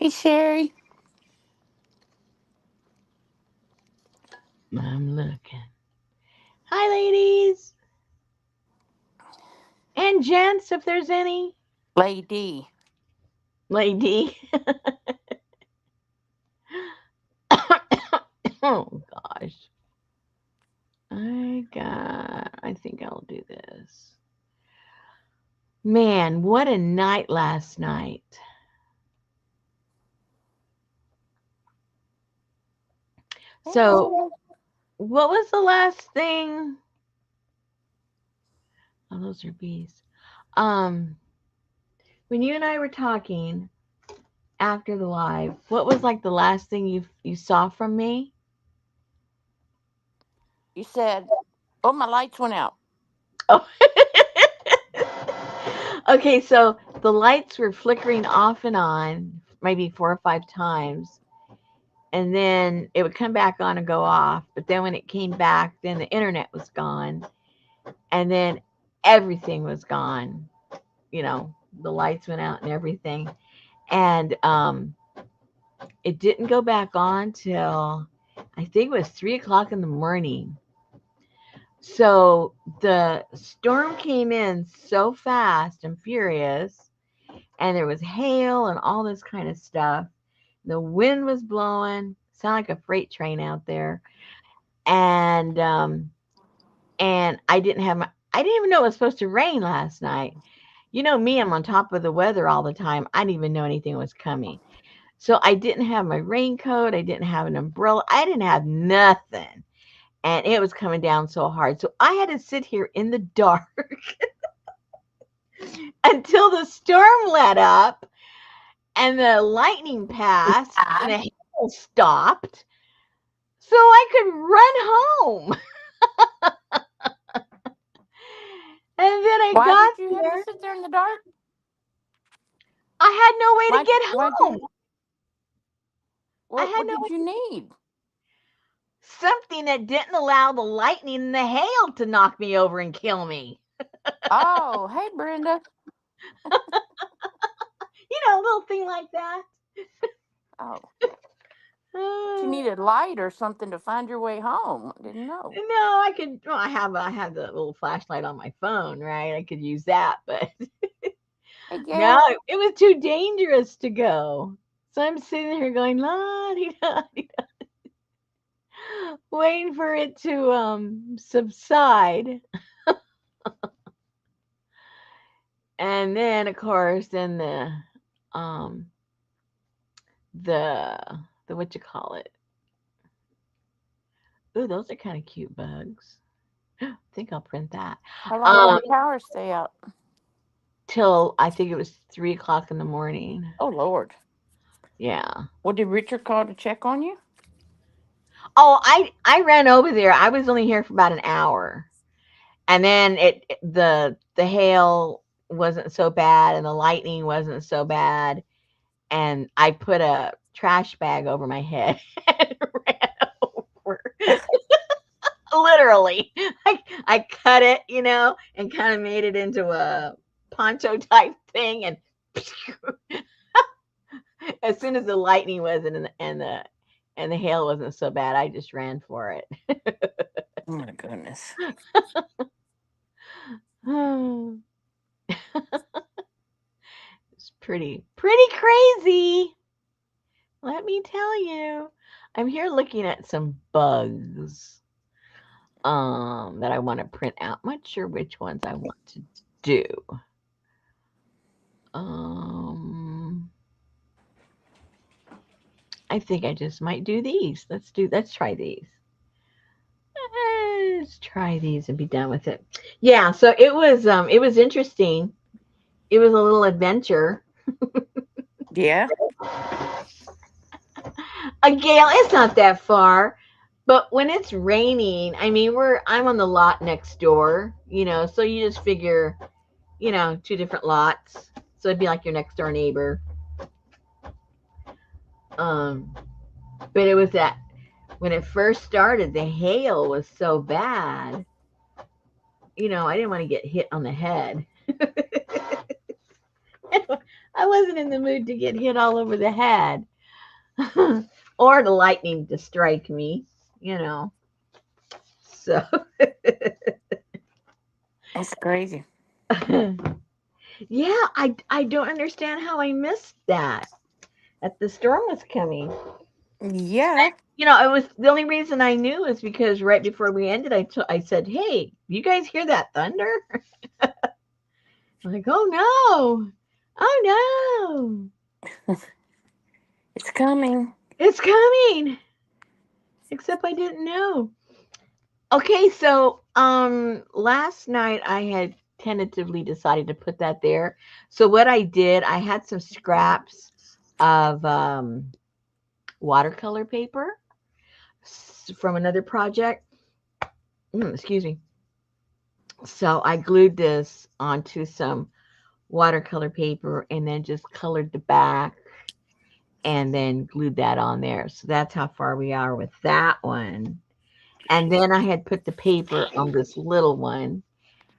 Hey, Sherry. I'm looking. Hi, ladies and gents, if there's any. Lady. Lady. Oh gosh. I think I'll do this. Man, what a night last night. Hey, So, Brenda. what was the last thing? Oh, those are bees. Um, when you and I were talking after the live, what was like the last thing you saw from me? You said, oh, my lights went out. Oh. Okay, so the lights were flickering off and on, maybe 4 or 5 times, and then it would come back on and go off. But then when it came back, then the internet was gone, and then everything was gone. You know, the lights went out and everything, and it didn't go back on till I think it was 3 o'clock in the morning. So the storm came in so fast and furious, and there was hail and all this kind of stuff. The wind was blowing, sound like a freight train out there, and I didn't even know it was supposed to rain last night. You know me, I'm on top of the weather all the time. I didn't even know anything was coming. So I didn't have my raincoat. I didn't have an umbrella. I didn't have nothing. And it was coming down so hard. So I had to sit here in the dark until the storm let up and the lightning passed and the hail stopped so I could run home. And then I Why got did you have to there. sit there in the dark? I had no way to Why? get Why'd home. you? I What? had What no did you need? something that didn't allow the lightning and the hail to knock me over and kill me. Oh, hey, Brenda. You know, a little thing like that. Oh, but you Uh, needed light or something to find your way home. I didn't know. no, I could. Well, I have the little flashlight on my phone, right? I could use that, but Hey, no, Gail. it was too dangerous to go. So I'm sitting here going la di da, di da, waiting for it to subside, and then of course, then um the the what you call it? Ooh, those are kind of cute bugs. I think I'll print that. How long did Um, the power stay out? till I think it was 3 o'clock in the morning. Oh, Lord. Yeah. Well, did Richard call to check on you? Oh, I ran over there. I was only here for about an hour, and then the hail wasn't so bad, and the lightning wasn't so bad, and I put a trash bag over my head and ran over. Literally, I cut it, and kind of made it into a poncho type thing, and as soon as the lightning wasn't and the hail wasn't so bad, I just ran for it. Oh, my goodness. It's pretty crazy. Let me tell you. I'm here looking at some bugs that I want to print out. I'm not sure which ones I want to do. Um I think I just might do these. Let's try these. Let's try these and be done with it. Yeah, so it was interesting. It was a little adventure. Yeah. A gale, it's not that far. But when it's raining, I mean, I'm on the lot next door, so you just figure, two different lots. So it'd be like your next door neighbor. Um, but it was that when it first started, the hail was so bad. I didn't want to get hit on the head. I wasn't in the mood to get hit all over the head or the lightning to strike me, you know. So, It's crazy. yeah, I don't understand how I missed that the storm was coming. Yeah. You know, it was the only reason I knew is because right before we ended, I said, "Hey, you guys hear that thunder?" I'm like, "Oh no, oh It's coming. no, it's coming." Except I didn't know. Okay, so last night I had tentatively decided to put that there. So what I did, I had some scraps of watercolor paper from another project. Excuse me. So I glued this onto some watercolor paper and then just colored the back and then glued that on there. So that's how far we are with that one. And then I had put the paper on this little one,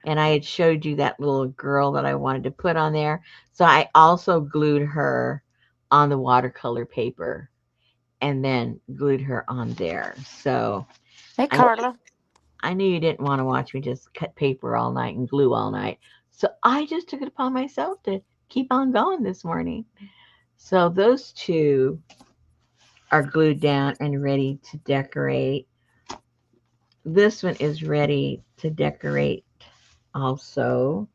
and I had showed you that little girl that I wanted to put on there. So I also glued her on the watercolor paper and then glued her on there. So Hey, I Carla. I knew you didn't want to watch me just cut paper all night and glue all night. So I just took it upon myself to keep on going this morning. So those two are glued down and ready to decorate. This one is ready to decorate also.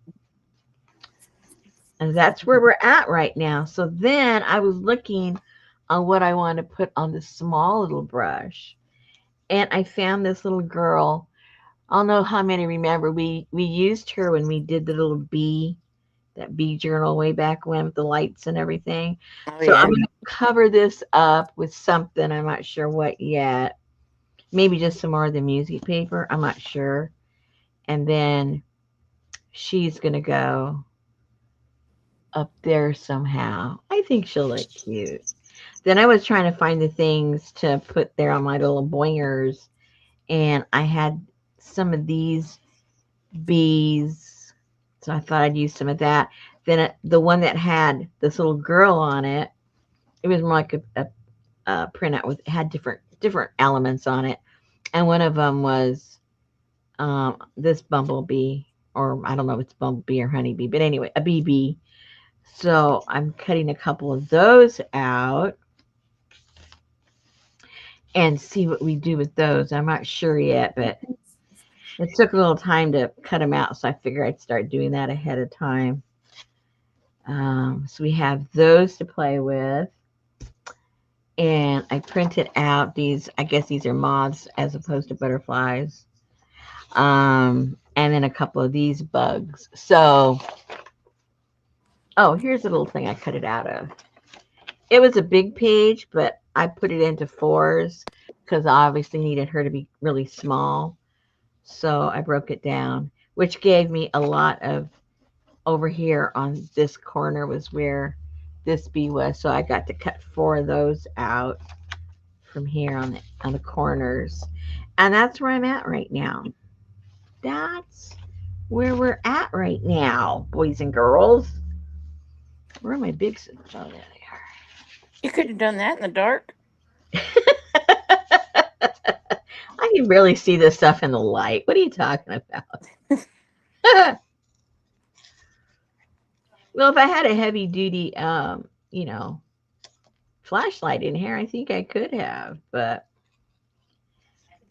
And that's where we're at right now. So then I was looking on what I want to put on the small little brush. And I found this little girl. I don't know how many remember. We used her when we did the little bee, that bee journal way back when with the lights and everything. Oh, So I'm yeah. going to cover this up with something. I'm not sure what yet. Maybe just some more of the music paper. I'm not sure. And then she's going to go up there somehow. I think she'll look cute. Then I was trying to find the things to put there on my little boingers, and I had some of these bees, so I thought I'd use some of that. Then the one that had this little girl on it, it was more like a printout with had different elements on it, and one of them was this bumblebee, or I don't know if it's bumblebee or honeybee, but anyway, a BB. So I'm cutting a couple of those out and see what we do with those. I'm not sure yet, but it took a little time to cut them out, so I figure I'd start doing that ahead of time. So we have those to play with, and I printed out these. I guess these are moths as opposed to butterflies, and then a couple of these bugs. So, oh, here's a little thing I cut it out of. It was a big page, but I put it into fours because I obviously needed her to be really small. So I broke it down, which gave me a lot of over here on this corner was where this bee was. So I got to cut four of those out from here on the corners. And that's where I'm at right now. That's where we're at right now, boys and girls. Where are my big scissors? Oh, there You could have done that in the dark. they are. I can barely see this stuff in the light. What are you talking about? Well, if I had a heavy duty, you know, flashlight in here, I think I could have, but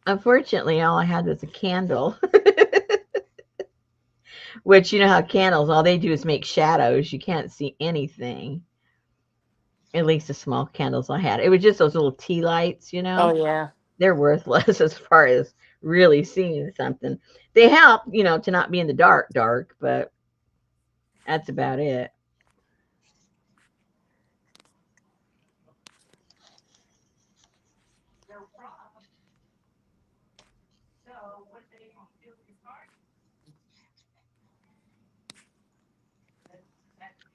unfortunately, all I had was a candle, which you know how candles, all they do is make shadows. You can't see anything. At least the small candles I had. It was just those little tea lights, you Oh, know. yeah. They're worthless as far as really seeing something. They help, you know, to not be in the dark, but that's about it.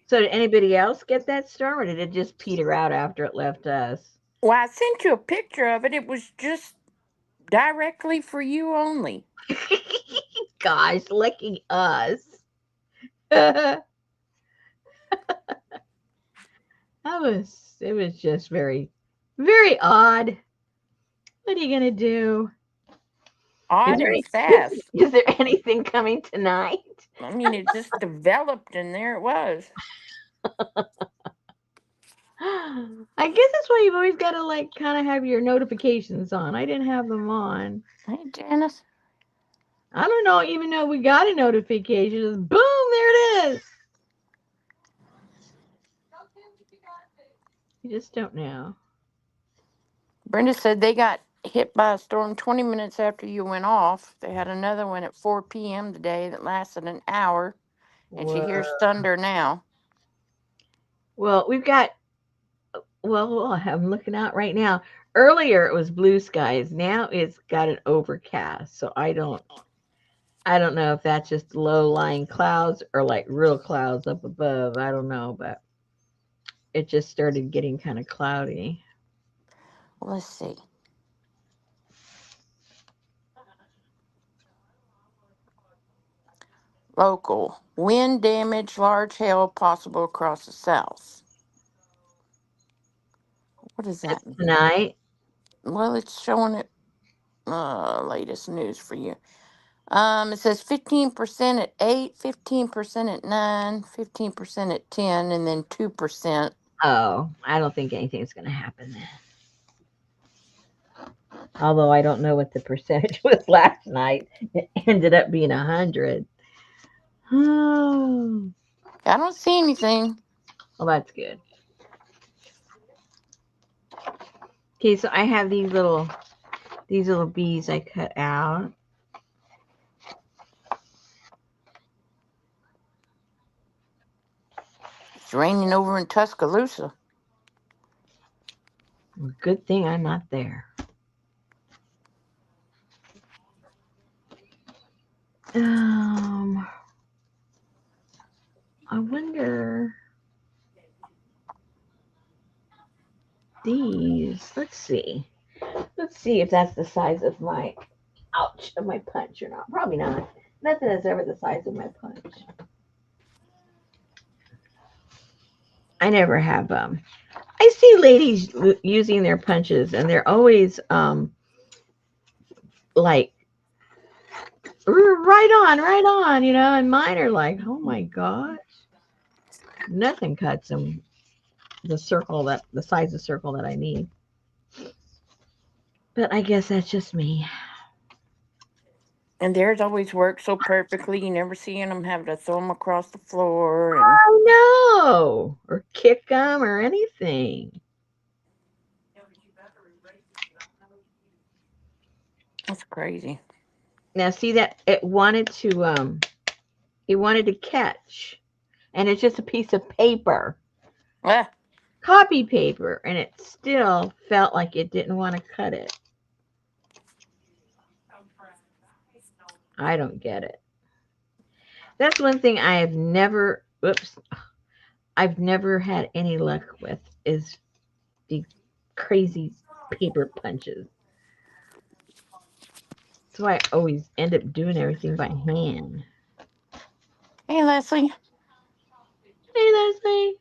So did anybody else get that storm, or did it just peter out after it left us? Well, I sent you a picture of it. It was just directly for you only. Gosh, lucky us. It was just very, very odd. What are you gonna do? Is Odd there and any, fast. is there anything coming tonight? I mean, it just developed and there it was. I guess that's why you've always got to like kind of have your notifications on. I didn't have them on. Hey, Janice. I don't know, even though we got a notification, just boom, there it is. You just don't know. Brenda said they got hit by a storm 20 minutes after you went off. They had another one at 4 p.m. today that lasted an hour, and she Whoa. hears thunder now. Well, we've got, I'm looking out right now. Earlier it was blue skies. Now it's got an overcast. So I don't know if that's just low lying clouds or like real clouds up above. I don't know, but it just started getting kind of cloudy. Let's see. Local. Wind damage, large hail possible across the south. What does That's that mean? tonight. Well, it's showing it latest news for you. It says 15% at 8, 15% at 9, 15% at 10, and then 2%. Oh, I don't think anything's going to happen then. Although I don't know what the percentage was last night. It ended up being 100. Oh, I don't see anything. well, that's good. Okay, so I have these little bees I cut out. It's raining over in Tuscaloosa. Good thing I'm not there. Um, I wonder these. Let's see. Let's see if that's the size of my ouch of my punch or not. Probably not. Nothing is ever the size of my punch. I never have I see ladies using their punches and they're always like right on, and mine are like, oh my gosh. Nothing cuts them the size of circle that I need. But I guess that's just me. And theirs always work so perfectly. You never see them having to throw them across the floor. And Oh no. Or kick them or anything. that's crazy. Now see that it wanted to catch. And it's just a piece of paper. Ah, Copy paper. And it still felt like it didn't want to cut it. I don't get it. That's one thing I've never had any luck with is the crazy paper punches. That's why I always end up doing everything by hand. hey, Leslie. Hey, Leslie.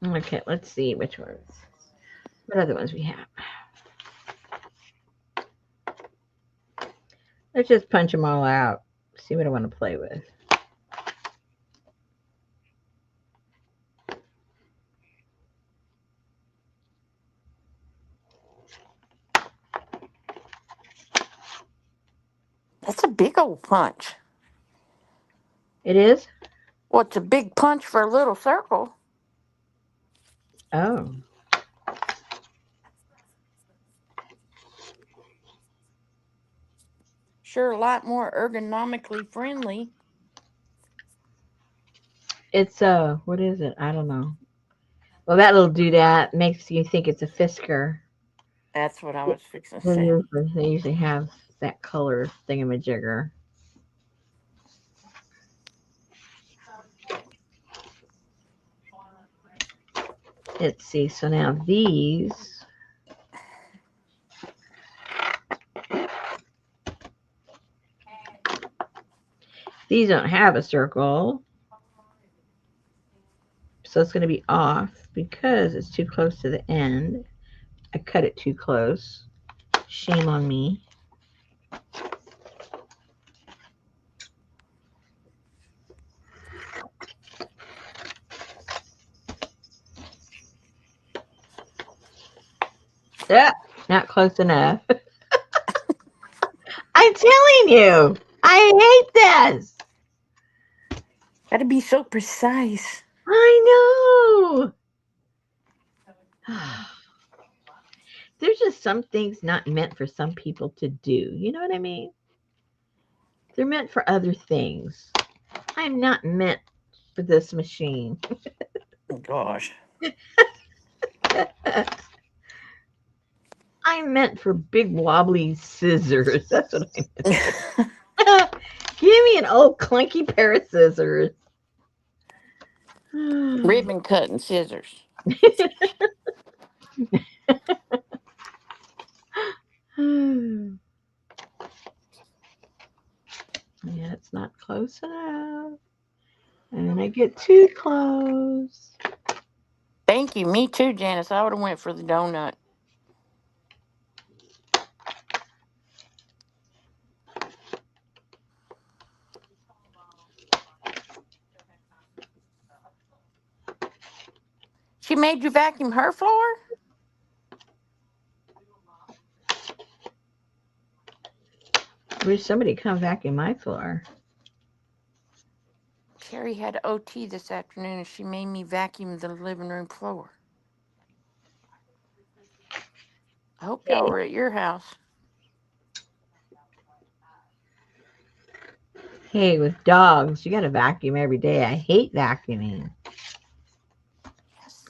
Okay, let's see which ones. What other ones we have? Let's just punch them all out. See what I want to play with. That's a big old punch. It is? What's a big punch for a little circle? Oh. Sure, a lot more ergonomically friendly. It's what is it? I don't know. Well, that'll do that. Makes you think it's a Fisker. That's what I was fixing to say. They usually have that color thingamajigger. Let's see. So now these. These don't have a circle, so it's going to be off because it's too close to the end. I cut it too close. Shame on me. Yeah, not close enough. I'm telling you, I hate this. Gotta be so precise. I know. There's just some things not meant for some people to do. You know what I mean? They're meant for other things. I'm not meant for this machine. Oh, gosh. I'm meant for big wobbly scissors. That's what I'm meant. Give me an old clunky pair of scissors. Ribbon cutting scissors. Yeah, it's not close enough. And I get too close. Thank you. Me too, Janice. I would have went for the donut. She made you vacuum her floor? Wish somebody come vacuum my floor. Carrie had OT this afternoon and she made me vacuum the living room floor. I hope y'all were at your house. Hey, with dogs, you gotta vacuum every day. I hate vacuuming. Yes.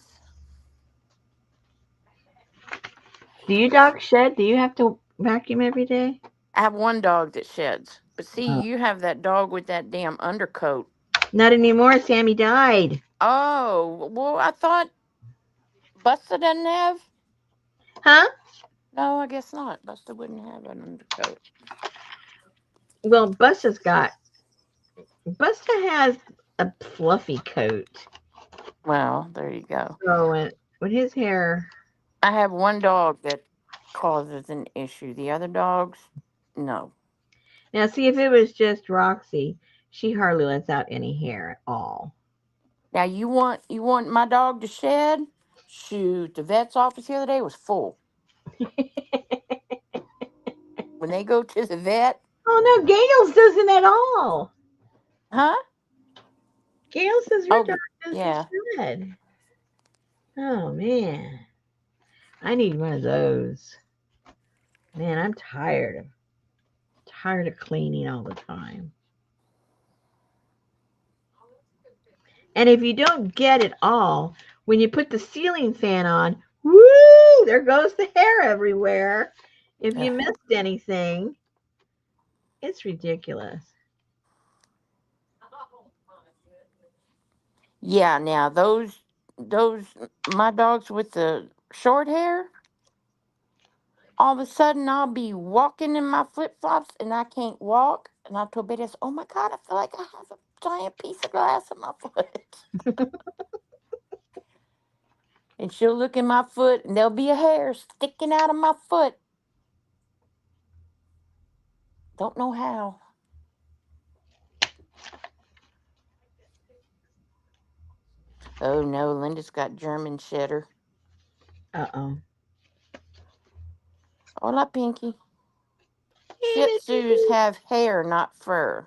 Do you dog shed? Do you have to vacuum every day? I have one dog that sheds. But see, Oh. you have that dog with that damn undercoat. Not anymore. Sammy died. Oh, well, I thought Busta doesn't have. Huh? No, I guess not. Busta wouldn't have an undercoat. Well, Busta has a fluffy coat. Well, there you go. So when his hair. I have one dog that causes an issue. The other dogs, no. Now, see, if it was just Roxy, she hardly lets out any hair at all. Now you want my dog to shed? Shoot, the vet's office the other day was full. When they go to the vet, Oh no, Gales doesn't at all. huh? Gail says her Oh, dog doesn't yeah. shed. Oh man, I need one of those. Man, I'm tired of cleaning all the time. And if you don't get it all, when you put the ceiling fan on, woo, there goes the hair everywhere. If you Ugh. missed anything, it's ridiculous. Yeah. Now those my dogs with the short hair. All of a sudden, I'll be walking in my flip flops and I can't walk. And I told Betty, I said, "Oh my God, I feel like I have a giant piece of glass in my foot." And she'll look in my foot and there'll be a hair sticking out of my foot. Don't know how. Oh no, Linda's got German Shedder. Uh-oh. Hola, Pinky. Shih Tzus have hair, not fur.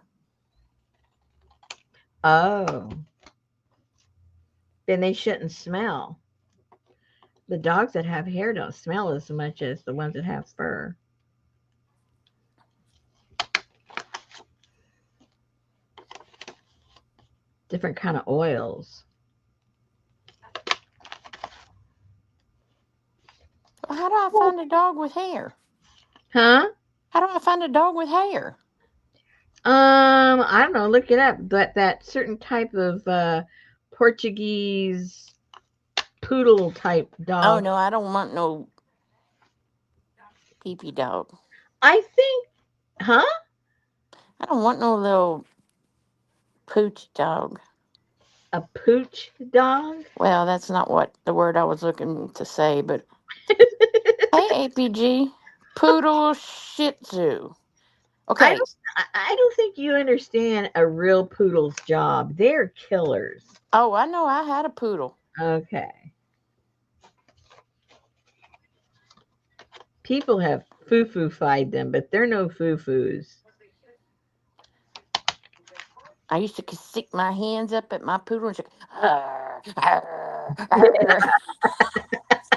Oh, then they shouldn't smell. The dogs that have hair don't smell as much as the ones that have fur. Different kind of oils. Well, how do I find a dog with hair? Huh? How do I find a dog with hair? I don't know. Look it up. But that certain type of Portuguese poodle type Oh dog. no, I don't want no pee pee dog. I think, huh? I don't want no little. pooch dog. A pooch dog? Well, that's not what the word I was looking to say, but hey, APG, poodle shih tzu. I Okay. don't I don't think you understand a real poodle's job. They're killers. Oh, I know. I had a poodle. Okay. People have foo-foo-fied them, but they're no foo-foos. I used to stick my hands up at my poodle and she, "Arr, arr, arr."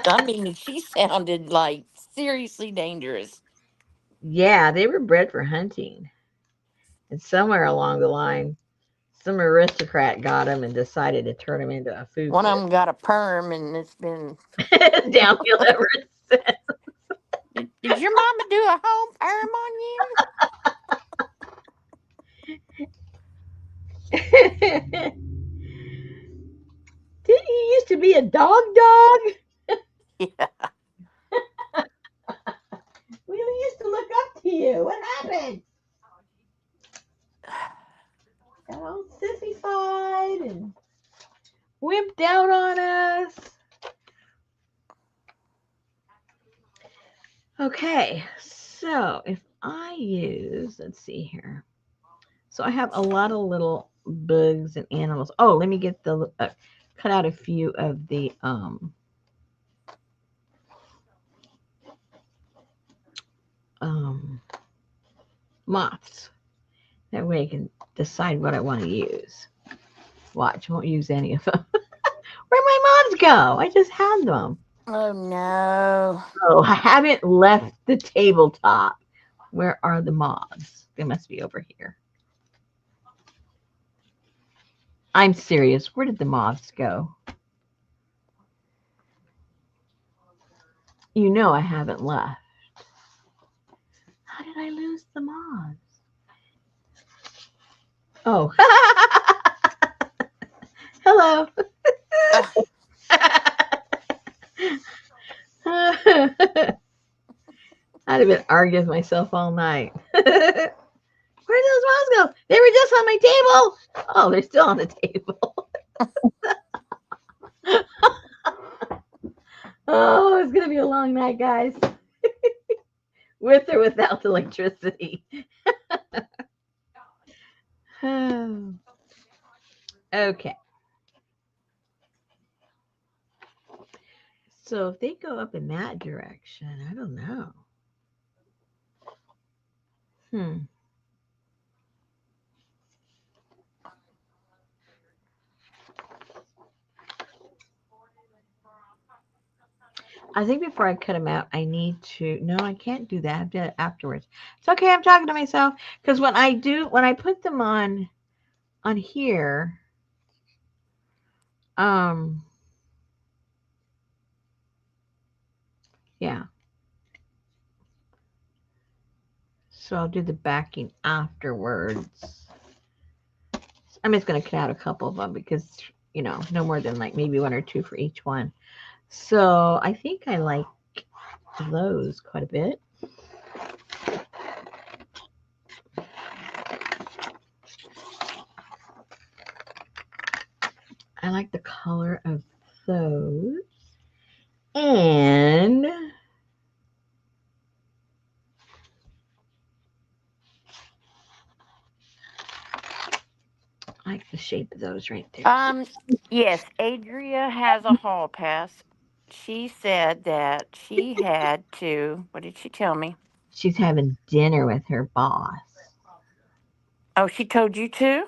I mean, she sounded like seriously dangerous. Yeah, they were bred for hunting. And somewhere along the line, some aristocrat got them and decided to turn them into a One of foo-foo. them got a perm, and it's been. Downhill ever since. Did your mama do a home perm on you? Didn't you used to be a dog? Yeah. We used to look up to you. What happened? Got all sissified and wimped out on us. Okay, so if I use, let's see here. So I have a lot of little bugs and animals. Oh, let me get the cut out a few of the um moths. That way I can decide what I want to use. Watch, won't use any of them. Where'd my moths go? I just had them. Oh no. Oh, I haven't left the tabletop. Where are the moths? They must be over here. I'm serious. Where did the moths go? You know I haven't left. How did I lose the moths? Oh. Hello. Ugh, I'd have been arguing with myself all night. Where did those moths go? They were just on my table. Oh, they're still on the table. Oh, it's gonna be a long night, guys. With or without electricity. Okay. So if they go up in that direction, I don't know. Hmm. I think before I cut them out, I need to. No, I can't do that. I do it afterwards. It's okay. I'm talking to myself because when I put them on here, um, yeah. So I'll do the backing afterwards. I'm just gonna cut out a couple of them because no more than like maybe one or two for each one. So I think I like those quite a bit. I like the color of those. And I like the shape of those right there. Um, yes, Adria has a hall pass. She said that she had to. What did she tell me? She's having dinner with her boss. Oh, she told you too?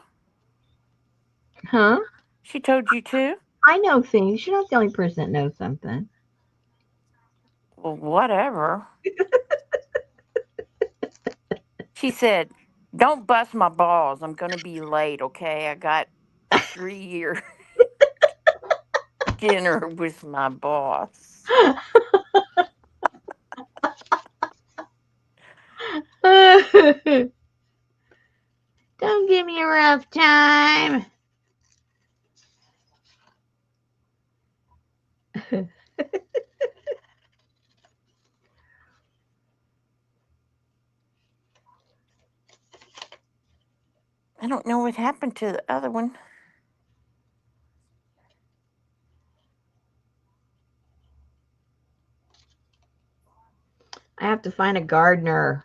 Huh? She told you too? I know things. You're not the only person that knows something. Well, whatever. She said, "Don't bust my balls. I'm going to be late, okay? I got a 3-year dinner with my boss." Don't give me a rough time. I don't know what happened to the other one. I have to find a gardener.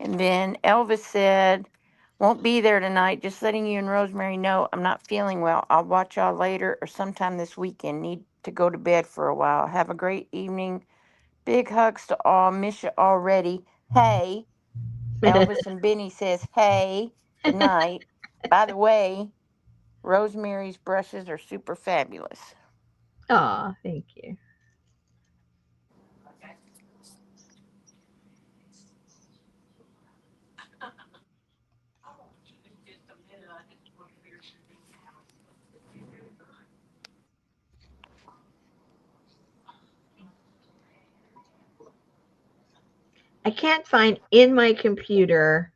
And then Elvis said, won't be there tonight. Just letting you and Rosemary know I'm not feeling well. I'll watch y'all later or sometime this weekend. Need to go to bed for a while. Have a great evening. Big hugs to all. Miss you already. Hey. Elvis and Benny says, hey. Good night. By the way, Rosemary's brushes are super fabulous. Aw, thank you. I can't find in my computer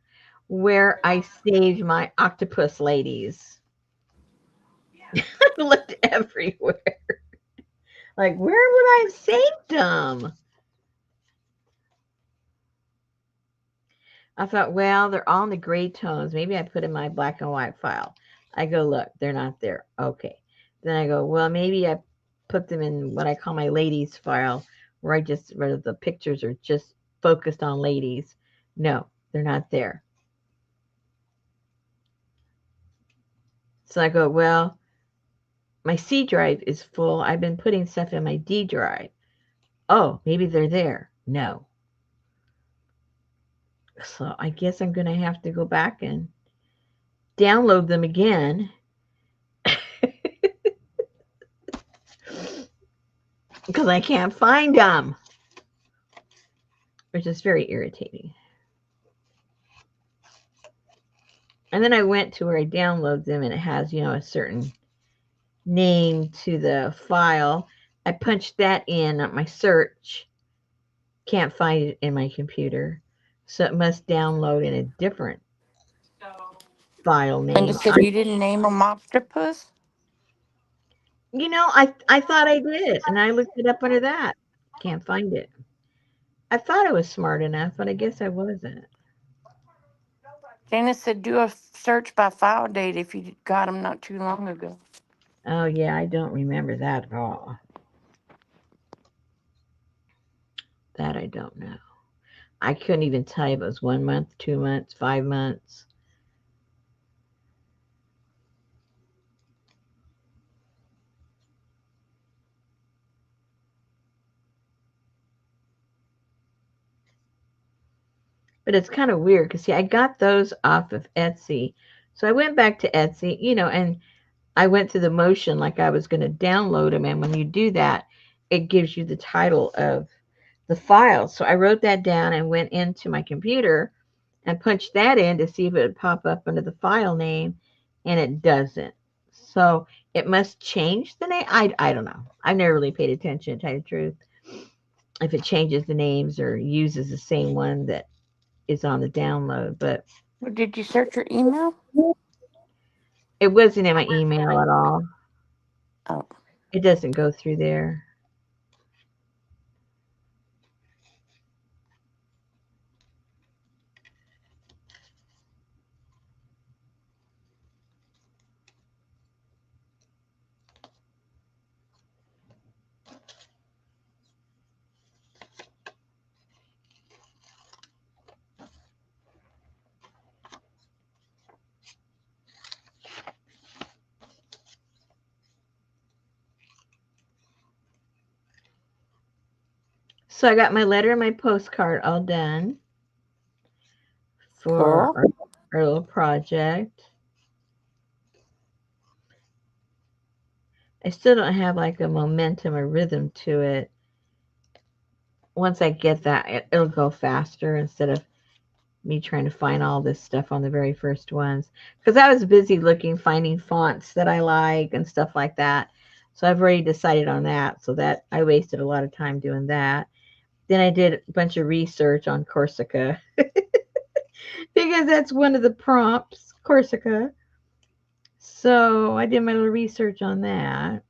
where I saved my octopus ladies. I looked everywhere. Like, where would I have saved them? I thought, well, they're all in the gray tones. Maybe I put in my black and white file. I go, look, they're not there. Okay. Then I go, well, maybe I put them in what I call my ladies file, where the pictures are just focused on ladies. No, they're not there. So I go, well, my C drive is full. I've been putting stuff in my D drive. Oh, maybe they're there. No. So I guess I'm going to have to go back and download them again because I can't find them, which is very irritating. And then I went to where I download them and it has, a certain name to the file. I punched that in at my search. Can't find it in my computer. So it must download in a different file Linda name. said you didn't name them octopus. I thought I did, and I looked it up under that. Can't find it. I thought I was smart enough, but I guess I wasn't. Janice said do a search by file date if you got them not too long ago. Oh, yeah, I don't remember that at all. That I don't know. I couldn't even tell you if it was 1 month, 2 months, 5 months. But it's kind of weird because, see, I got those off of Etsy. So I went back to Etsy, and I went through the motion like I was going to download them. And when you do that, it gives you the title of the file. So I wrote that down and went into my computer and punched that in to see if it would pop up under the file name, and it doesn't. So it must change the name. I don't know. I've never really paid attention, to tell you the truth, if it changes the names or uses the same one that is on the download. But Did you search your email? it wasn't in my email at all. Oh. It doesn't go through there. So I got my letter and my postcard all done for Cool. our little project. I still don't have like a momentum or rhythm to it. Once I get that, it'll go faster instead of me trying to find all this stuff on the very first ones. Because I was busy finding fonts that I like and stuff like that. So I've already decided on that. So that I wasted a lot of time doing that. Then I did a bunch of research on Corsica because that's one of the prompts, Corsica. So I did my little research on that.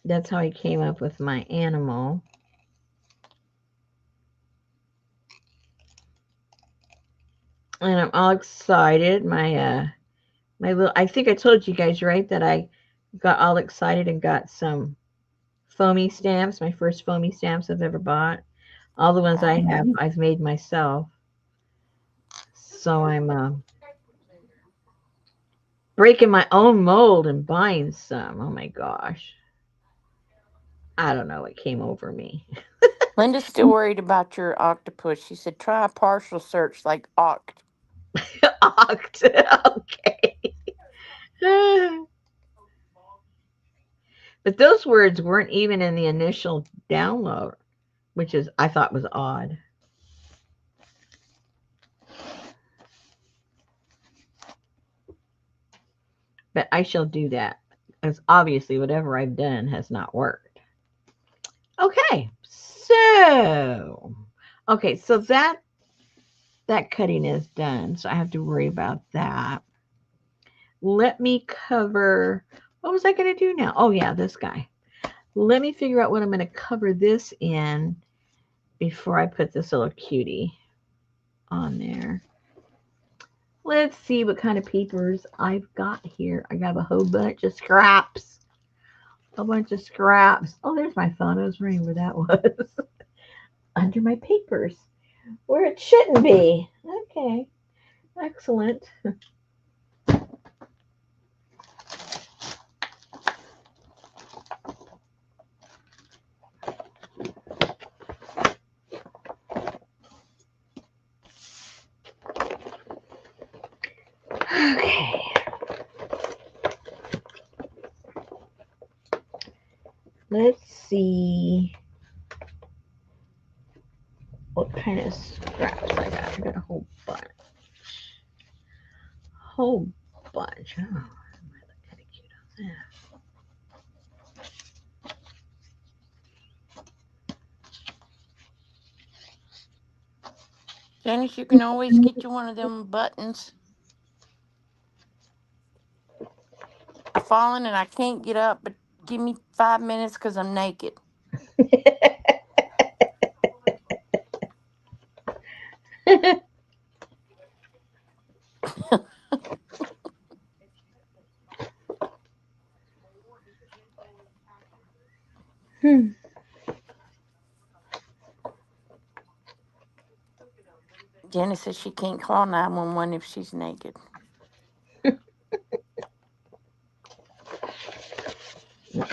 That's how I came up with my animal. And I'm all excited. My little, I think I told you guys, right, that I got all excited and got some foamy stamps, my first foamy stamps I've ever bought. All the ones I Yeah. have, I've made myself. So I'm breaking my own mold and buying some. Oh my gosh. I don't know what came over me. Linda's still worried about your octopus. She said, try a partial search like oct. Oct. Okay. But those words weren't even in the initial download, which is I thought was odd. But I shall do that. Because obviously whatever I've done has not worked. Okay. So so that cutting is done. So I have to worry about that. Let me cover what was I gonna do now? Oh yeah, this guy. Let me figure out what I'm gonna cover this in before I put this little cutie on there. Let's see what kind of papers I've got here. I got a whole bunch of scraps. A bunch of scraps. Oh, there's my phone. I was wondering where that was. Under my papers. Where it shouldn't be. Okay. Excellent. Okay. Let's see what kind of scraps I got. I got a whole bunch. Whole bunch. Oh, I look kind of cute on that. Janice, you can always get you one of them buttons. I've fallen and I can't get up, but give me 5 minutes because I'm naked. Hmm. Janice says she can't call 911 if she's naked.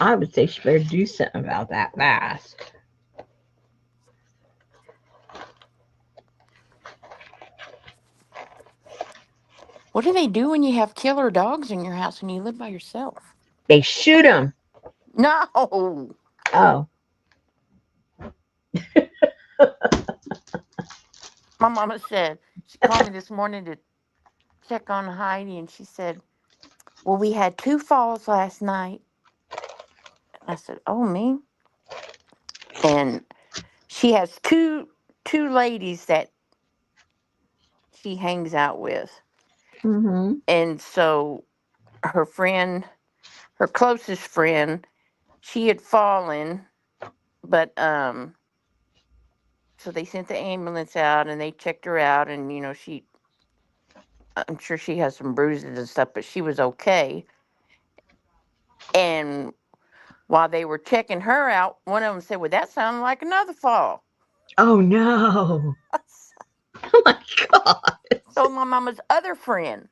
I would say she better do something about that mask. What do they do when you have killer dogs in your house and you live by yourself? They shoot them. No. Oh. My mama said, she called me this morning to check on Heidi, and she said, well, we had two falls last night. And I said, oh, me? And she has two ladies that she hangs out with. Mm-hmm. And so her friend, her closest friend, she had fallen, but so they sent the ambulance out and they checked her out, and she, I'm sure she has some bruises and stuff, but she was okay. And while they were checking her out, one of them said, well, that sounded like another fall. Oh no. Oh my god. So my mama's other friend,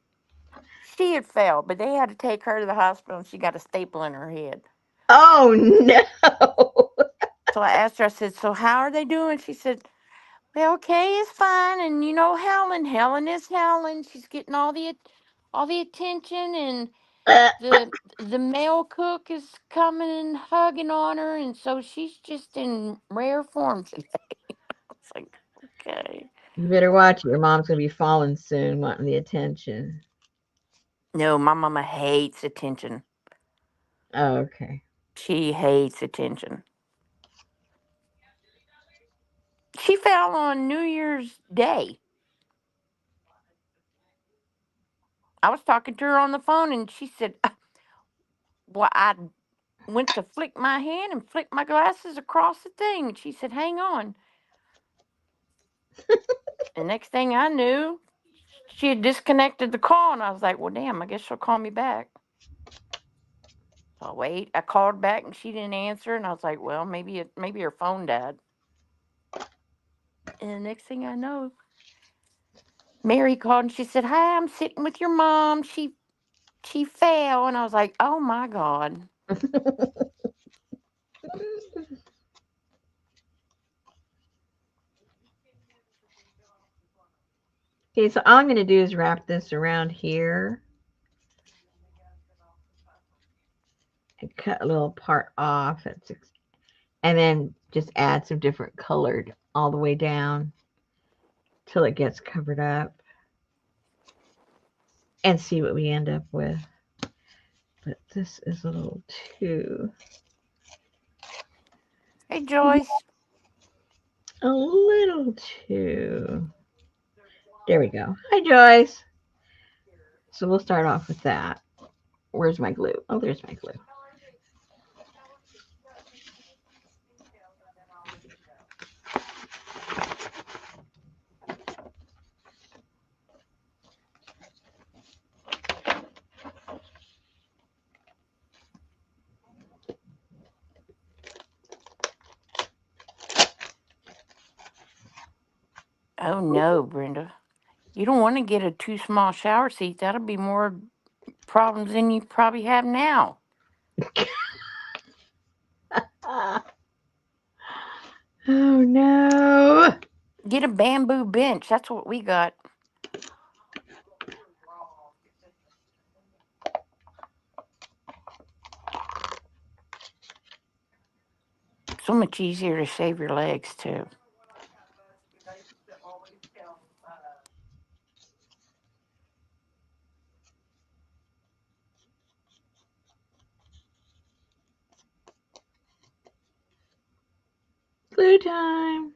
she had fell, but they had to take her to the hospital and she got a staple in her head. Oh no. So I asked her, I said, so how are they doing? She said, well, Kay is fine. And Helen is Helen. She's getting all the attention, and the the male cook is coming and hugging on her, and so she's just in rare form today. It's like, okay. You better watch it. Your mom's gonna be falling soon, wanting the attention. No, my mama hates attention. Oh, okay. She hates attention. She fell on New Year's Day. I was talking to her on the phone, and she said, well, I went to flick my hand and flick my glasses across the thing. And she said, hang on. And next thing I knew, She had disconnected the call, and I was like, well, damn, I guess she'll call me back. So I wait. I called back, and she didn't answer, and I was like, well, maybe her phone died. And the next thing I know, Mary called, and she said, hi, I'm sitting with your mom. She fell, and I was like, oh my God. Okay, so all I'm going to do is wrap this around here and cut a little part off at 6, and then just add some different colored all the way down till it gets covered up and see what we end up with. But this is a little too. Hey, Joyce. A little too. There we go. Hi, Joyce. So we'll start off with that. Where's my glue? Oh, there's my glue. Oh, no, Brenda. You don't want to get a too small shower seat. That'll be more problems than you probably have now. Ah. Oh, no. Get a bamboo bench. That's what we got. So much easier to shave your legs, too. Glue time.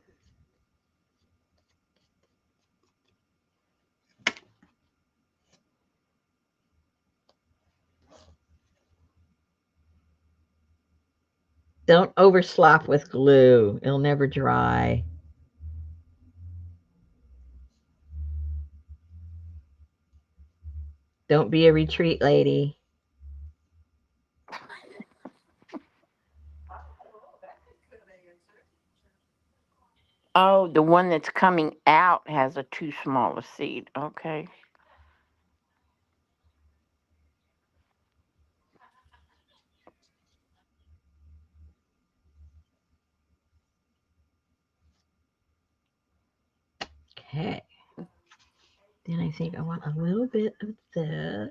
Don't overslop with glue. It'll never dry. Don't be a retreat lady. Oh, the one that's coming out has a too small a seat. Okay. Okay. Then I think I want a little bit of this.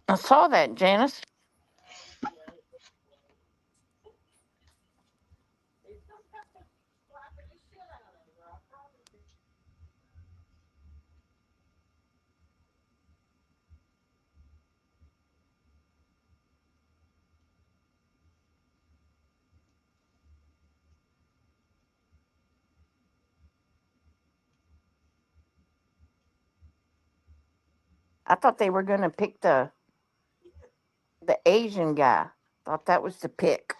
I saw that, Janice. I thought they were going to pick the Asian guy. Thought that was the pick.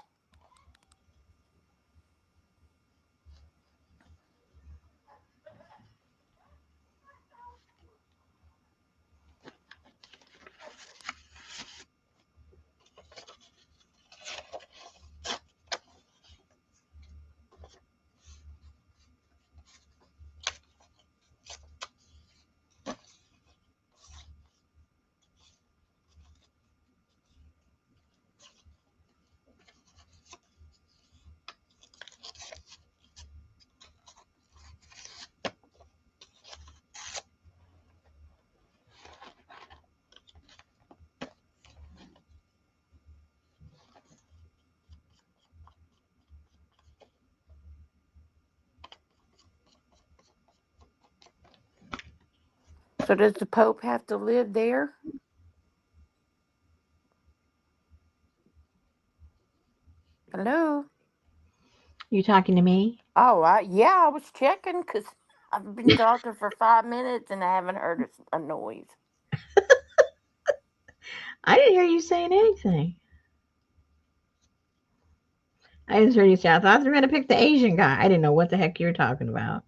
So does the Pope have to live there? Hello? You talking to me? Oh, yeah, I was checking because I've been talking for 5 minutes and I haven't heard a noise. I didn't hear you saying anything. I just heard you say, I thought you were going to pick the Asian guy. I didn't know what the heck you were talking about.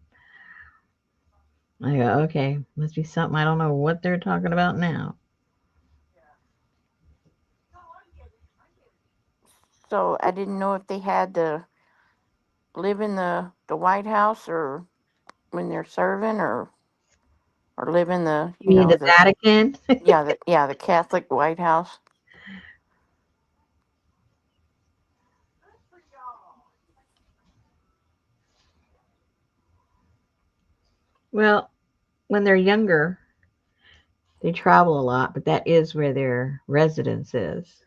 I go, okay, must be something I don't know what they're talking about now. So I didn't know if they had to live in the White House or when they're serving or live in the, You mean the the, Vatican? the Catholic White House. Well, when they're younger, they travel a lot, but that is where their residence is.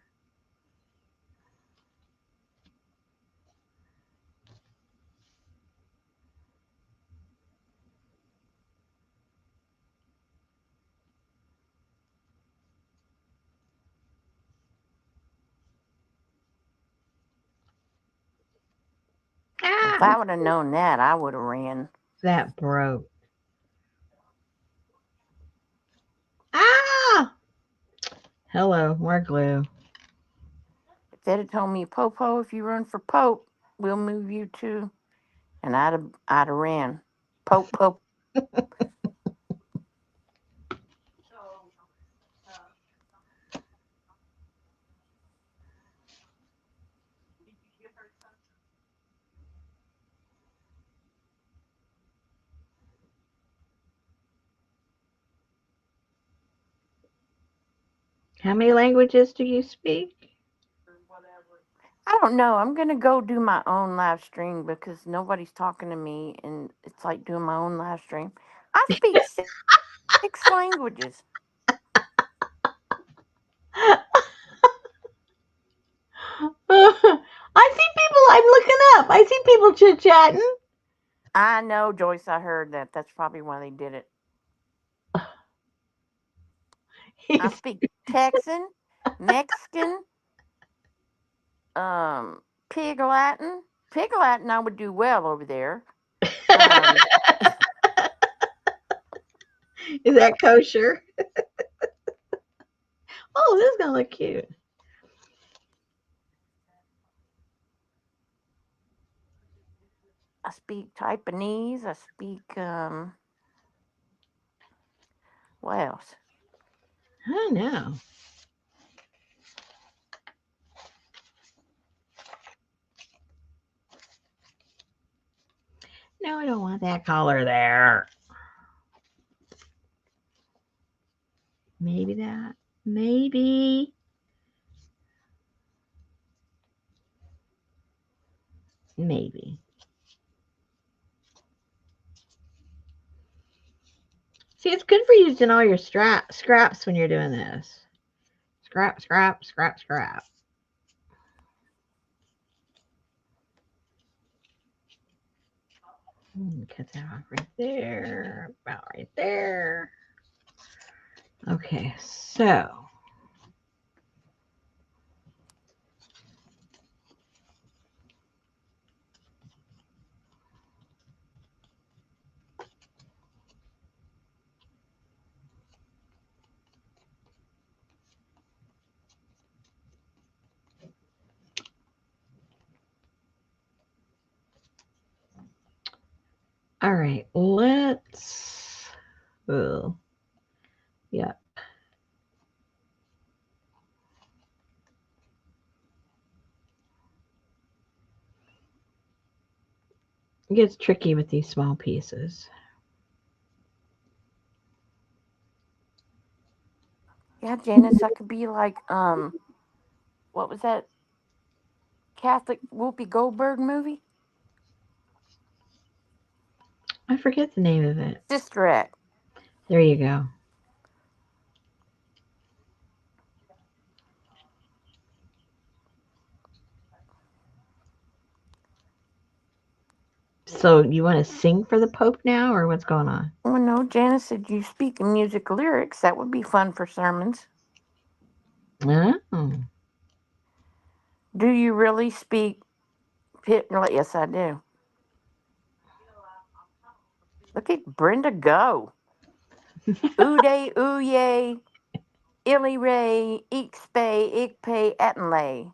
If Ah, I would have known that, I would have ran. that broke. Ah! Hello, more glue. If they'd have told me, Popo, if you run for Pope, we'll move you too. And I'd have ran. Pope, Pope. How many languages do you speak? I don't know. I'm gonna go do my own live stream because nobody's talking to me, and it's like doing my own live stream. I speak 6 languages. I see people, I'm looking up. I see people chit chatting. I know, Joyce. I heard that. That's probably why they did it. I speak Texan, Mexican, Pig Latin. Pig Latin, I would do well over there. Um, Is that kosher? Oh, this is gonna look cute. I speak Taiwanese. I speak what else? I know. No, I don't want that color there. Maybe that. Maybe. Maybe. See, it's good for using all your scraps when you're doing this. Scrap, scrap, scrap, scrap. Cut that off right there. About right there. Okay, so all right, let's. Oh, yep. It gets tricky with these small pieces. Yeah, Janice, I could be like what was that Catholic Whoopi Goldberg movie? I forget the name of it. Sister Act. There you go. So you want to sing for the Pope now, or what's going on? Well, no, Janice said you speak in music lyrics. That would be fun for sermons. Oh, Do you really speak? Yes, I do. Look at Brenda go. Uday, ooyay, illy ray, ixpay, ikpay, attenlay.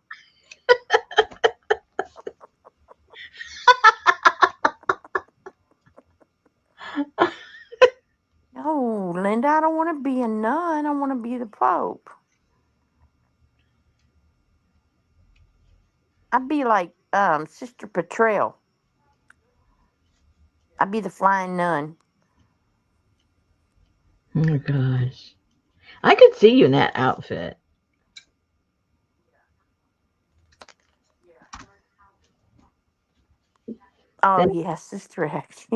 No, Linda, I don't want to be a nun. I want to be the Pope. I'd be like Sister Petrel. I'd be the flying nun. Oh my gosh. I could see you in that outfit. Oh Then yes, Sister Act.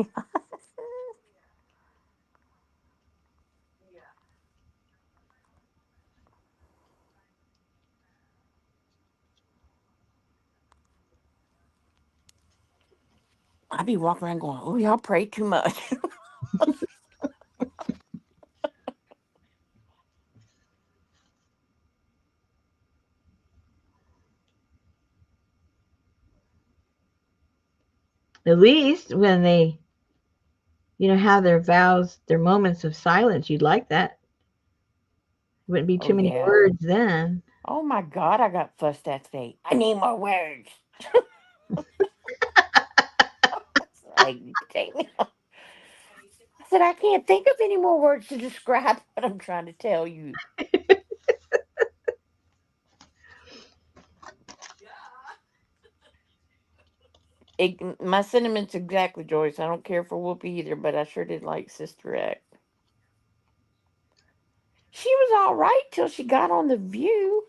I'd be walking around going, "Oh, y'all pray too much." at least when they, have their vows, their moments of silence, you'd like that. Wouldn't be Oh too many yeah. words then. Oh my God, I got fussed at today. I need more words. Like, take me. I said I can't think of any more words to describe what I'm trying to tell you. My sentiments exactly, Joyce. I don't care for Whoopi either, but I sure did like Sister Act. She was all right till she got on the View.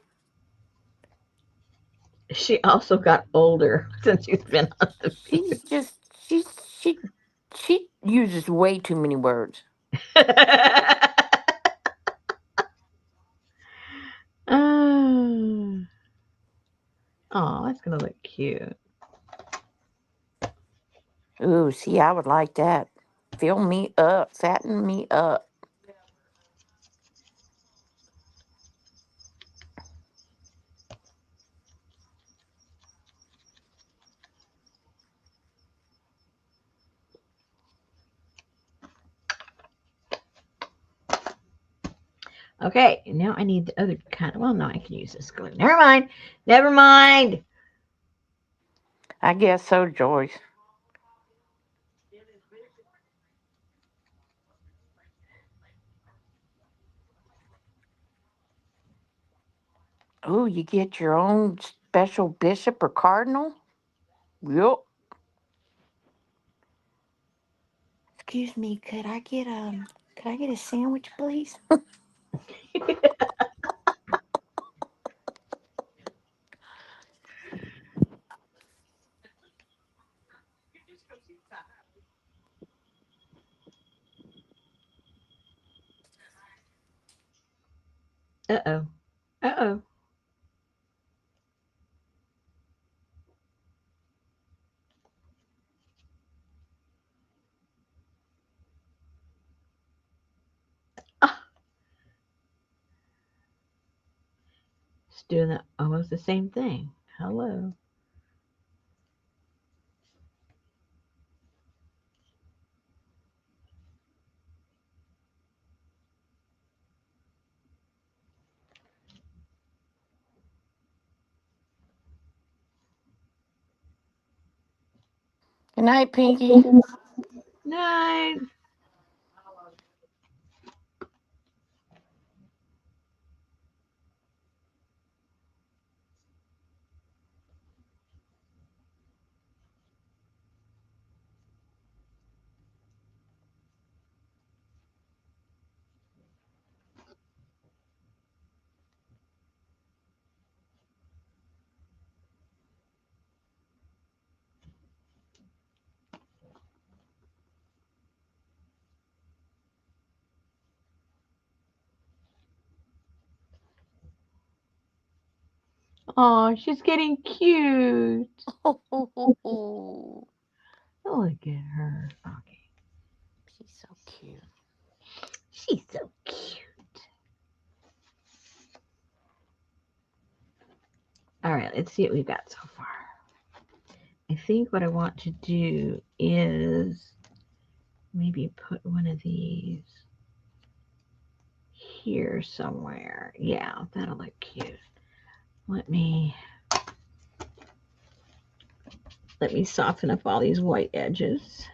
She also got older since she's been on the She's just she she uses way too many words. view. Oh, that's gonna look cute. Ooh, see, I would like that. Fill me up, fatten me up. Okay, now I need the other kind. Well, no, I can use this glue. Never mind. Never mind. I guess so, Joyce. Ooh, you get your own special bishop or cardinal? Yup. Excuse me, could I get a sandwich, please? Uh oh. Uh oh. Ah, it's doing almost the same thing. Hello. Good night, Pinky. Night. Oh, she's getting cute. Look at her. Okay. She's so cute. She's so cute. All right, let's see what we've got so far. I think what I want to do is maybe put one of these here somewhere. Yeah, that'll look cute. Let me soften up all these white edges.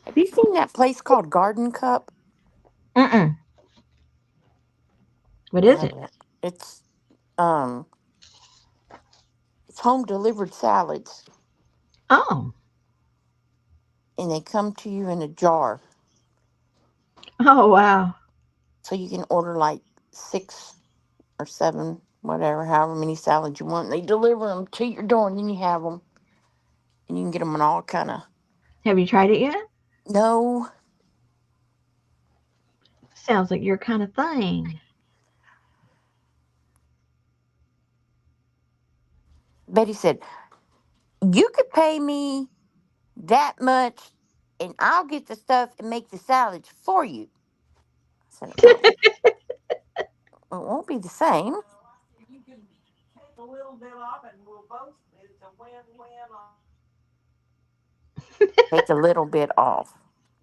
Have you seen that place called Garden Cup? Mm-mm. What is it? Oh, it's um, it's home delivered salads, Oh, and they come to you in a jar, oh wow. so you can order like 6 or 7, whatever, however many salads you want. And they deliver them to your door, and then you have them, and you can get them in all kind of. Have you tried it yet? No, Sounds like your kind of thing. Betty said you could pay me that much, and I'll get the stuff and make the salads for you. I said, it won't be the same. Take a little bit off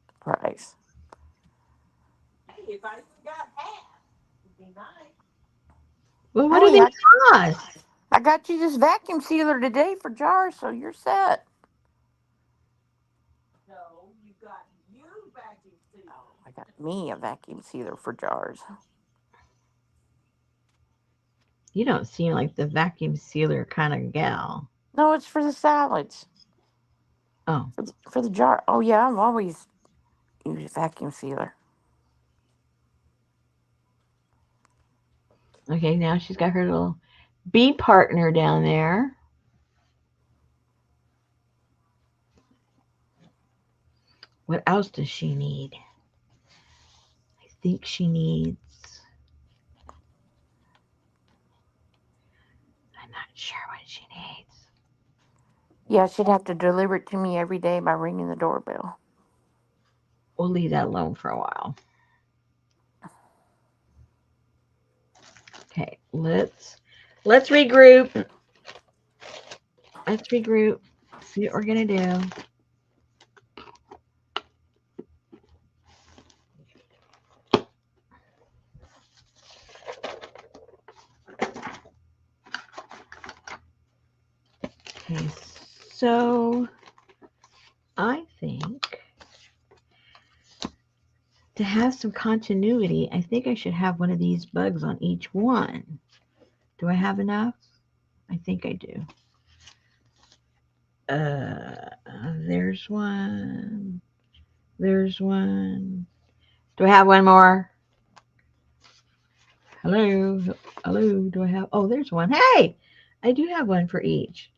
the price. Well, what do Hey, they I, cost? I got you this vacuum sealer today for jars, so you're set. Oh, I got me a vacuum sealer for jars. You don't seem like the vacuum sealer kind of gal. No, it's for the salads. Oh, For the jar. Oh yeah, I've always used a vacuum sealer. okay. Now she's got her little bee partner down there. What else does she need? I think she needs. I'm not sure what she needs. Yeah, she'd have to deliver it to me every day by ringing the doorbell. We'll leave that alone for a while. Okay, let's regroup. Let's regroup. See what we're gonna do. Okay, so I think to have some continuity, I think I should have one of these bugs on each one. Do I have enough? I think I do. There's one. There's one. Do I have one more? Hello? Hello? Do I have? Oh, there's one. Hey! I do have one for each.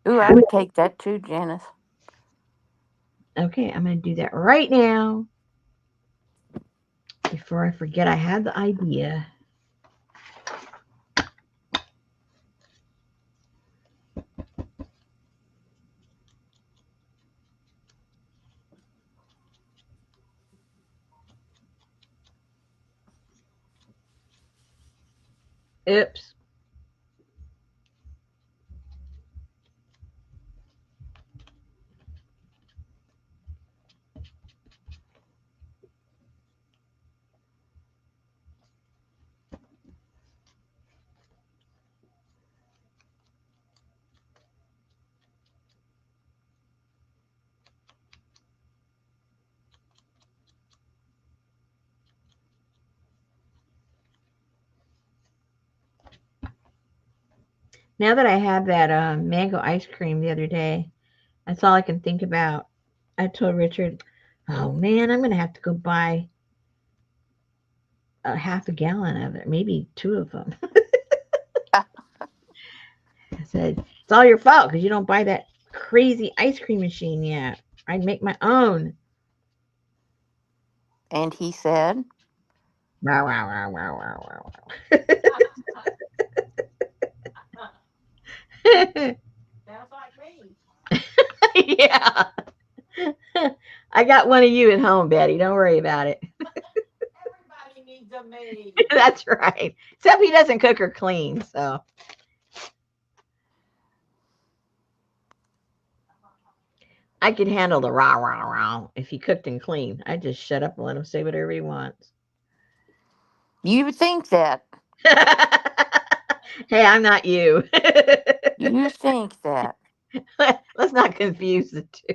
Ooh, I would take that too, Janice. Okay, I'm going to do that right now before I forget I had the idea. Oops. Now that I had that mango ice cream the other day, that's all I can think about. I told Richard, oh man, I'm going to have to go buy a half a gallon of it, maybe two of them. I said, it's all your fault because you don't buy that crazy ice cream machine yet. I'd make my own. And he said, Wow, wow, wow, wow, wow, wow. Yeah. I got one of you at home, Betty. Don't worry about it. Everybody needs a maid. That's right. Except he doesn't cook or clean, so I could handle the rah rah rah if he cooked and cleaned. I just shut up and let him say whatever he wants. You would think that. Hey, I'm not you. You think that. Let's not confuse the two.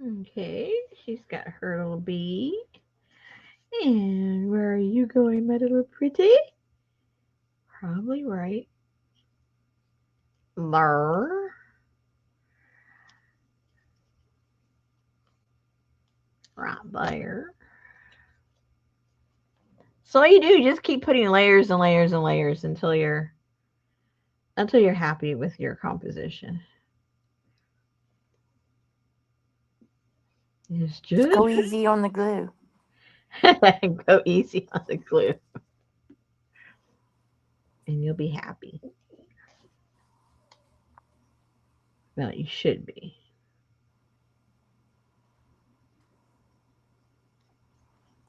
Okay, she's got her little bee. And where are you going, my little pretty? Probably right there. Right there. So all you do, just keep putting layers and layers and layers until you're happy with your composition. It's Just just go easy on the glue. go easy on the glue, and you'll be happy. Well, you should be.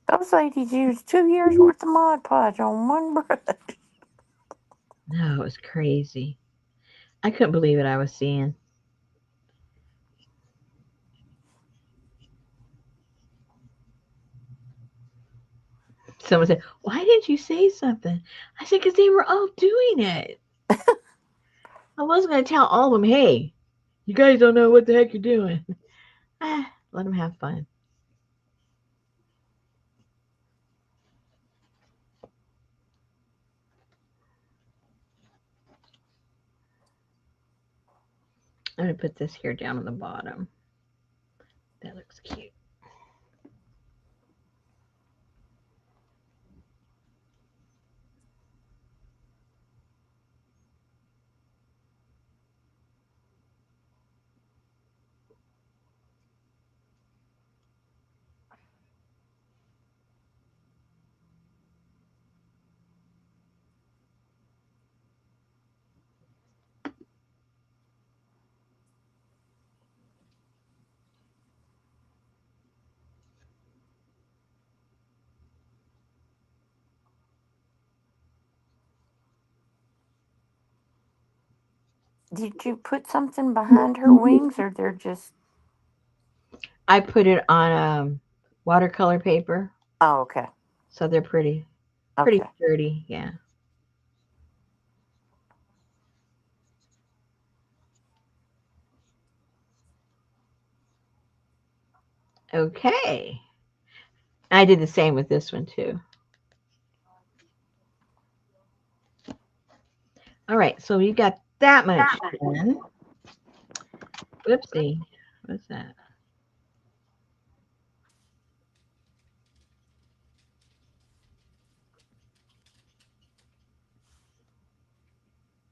Those ladies used 2 years worth of Mod Podge on one brush. No, it was crazy. I couldn't believe what I was seeing. Someone said, "Why didn't you say something?" I said, "Because they were all doing it. I wasn't going to tell all of them, hey, you guys don't know what the heck you're doing." Let them have fun. I'm going to put this here down on the bottom. That looks cute. Did you put something behind her wings, or they're just. I put it on watercolor paper, Oh, okay. so they're pretty Okay. sturdy. Yeah. Okay. I did the same with this one too. All right, so we got that much done. Whoopsie. What's that?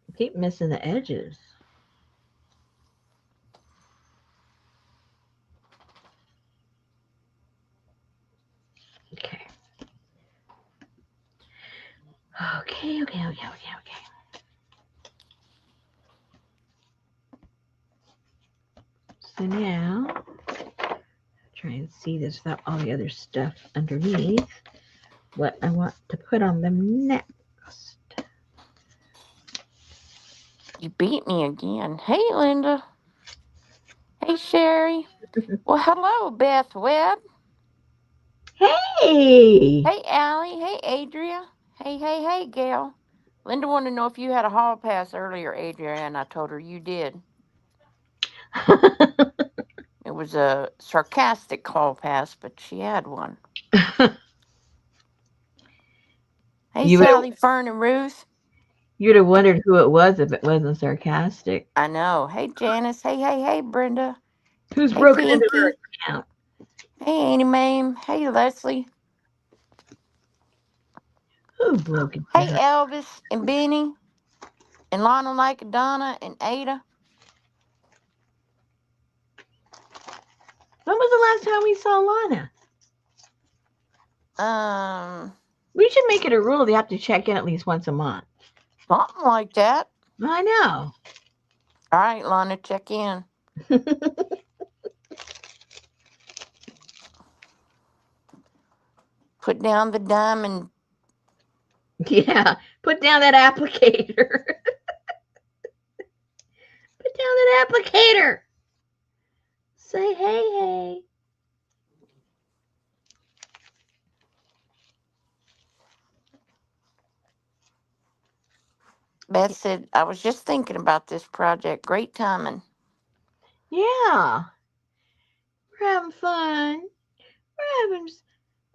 I keep missing the edges. Okay. Okay. So now, try and see this without all the other stuff underneath. What I want to put on them next. You beat me again. Hey, Linda. Hey, Sherry. Well, hello, Beth Webb. Hey! Hey, Allie. Hey, Adria. Hey, Gail. Linda wanted to know if you had a hall pass earlier, Adrian. I told her you did. It was a sarcastic hall pass, but she had one. Hey, you would have Sally, Fern, and Ruth. you'd have wondered who it was if it wasn't sarcastic. I know. Hey, Janice. Hey, Brenda. Who's Hey, broken into her Pinky. account? Hey, Annie Mame. Hey, Leslie. Who broke into Hey, her? Elvis and Benny and Lana Like Donna and Ada. When was the last time we saw Lana? Um, We should make it a rule they have to check in at least once a month. Something like that. I know. All right, Lana, check in. Put down the diamond. Yeah, put down that applicator. Put down that applicator. Say hey. Beth said, I was just thinking about this project. Great timing. Yeah, we're having fun. We're having.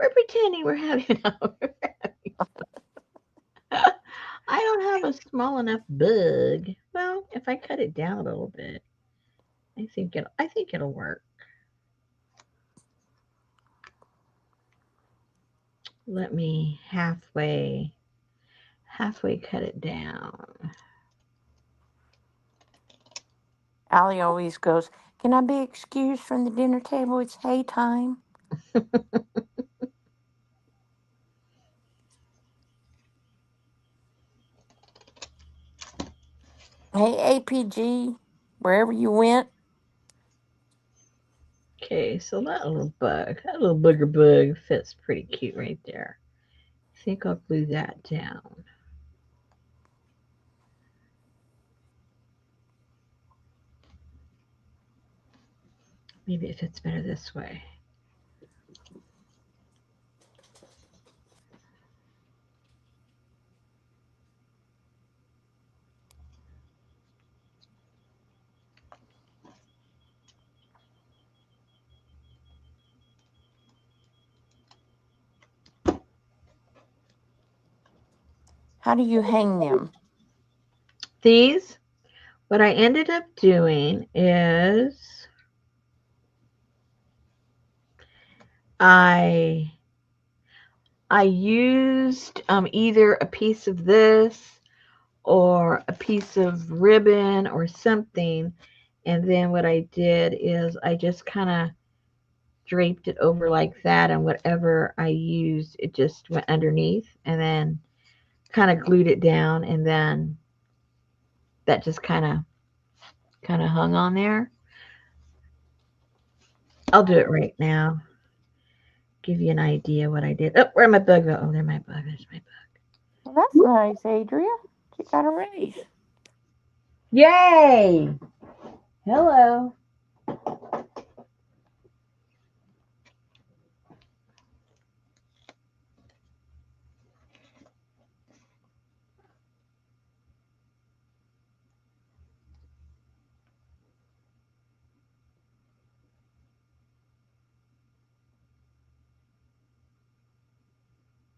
We're pretending we're having. I don't have a small enough bug. Well, if I cut it down a little bit, I think it'll work. Let me halfway cut it down. Allie always goes, Can I be excused from the dinner table? It's hay time. Hey, APG, wherever you went. Okay, so that little booger bug fits pretty cute right there. I think I'll glue that down. Maybe it fits better this way. How do you hang them? These, what I ended up doing is I I used either a piece of this or a piece of ribbon or something, and then what I did is I just kind of draped it over like that, and whatever I used, it just went underneath, and then kind of glued it down, and then that just kind of hung on there. I'll do it right now. Give you an idea what I did. Oh, where my bug go? Oh, there my bug. There's my Well, that's bug. nice, Adria. You got a raise. Yay! Hello.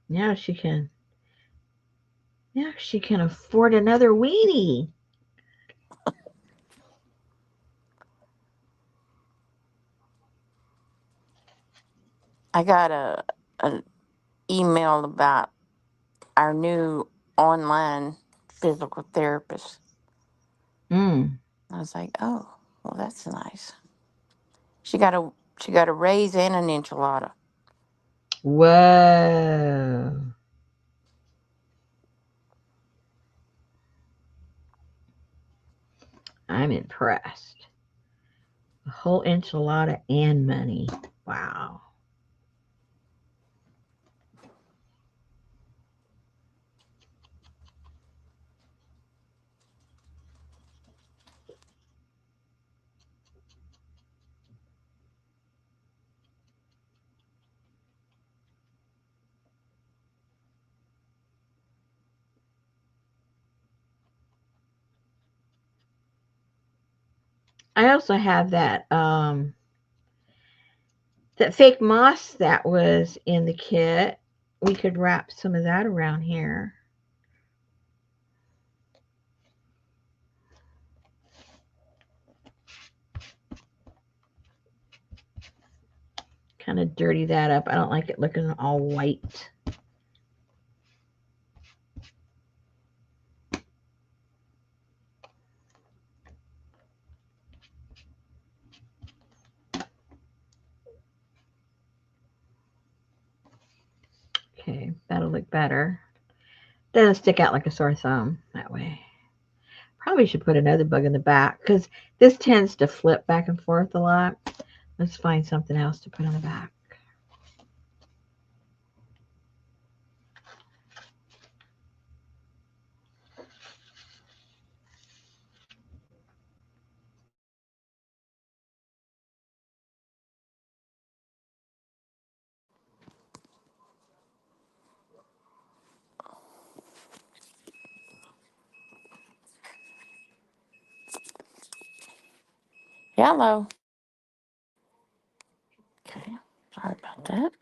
Now she can. Now she can afford another weenie. I got an email about our new online physical therapist. Mm. I was like, oh, well, that's nice. She got a she got a raise and an enchilada. Whoa. I'm impressed. A whole enchilada and money. Wow. I also have that fake moss that was in the kit. We could wrap some of that around here. Kind of dirty that up. I don't like it looking all white. Okay, that'll look better. Doesn't stick out like a sore thumb that way. Probably should put another bug in the back because this tends to flip back and forth a lot. Let's find something else to put on the back. Hello. Okay. Sorry about that.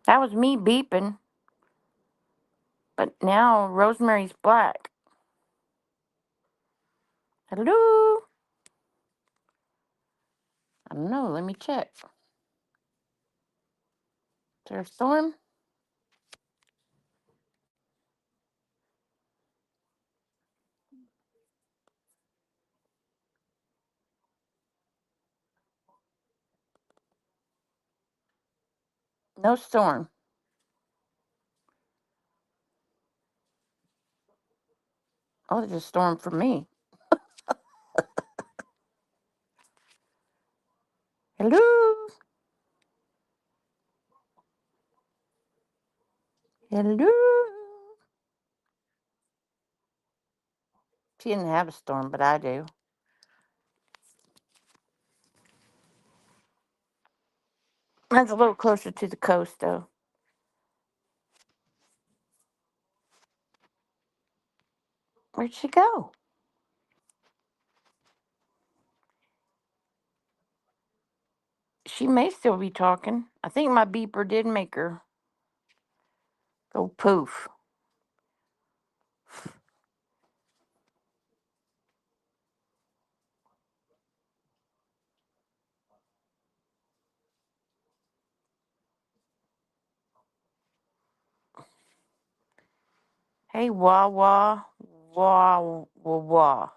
That was me beeping, but now Rosemary's Black. Hello? I don't know. Let me check. Is there a storm? No storm. Oh, there's a storm for me. Hello? Hello? She didn't have a storm, but I do. That's a little closer to the coast, though. Where'd she go? She may still be talking. I think my beeper did make her go poof. Hey, wah wah, wah wah wah.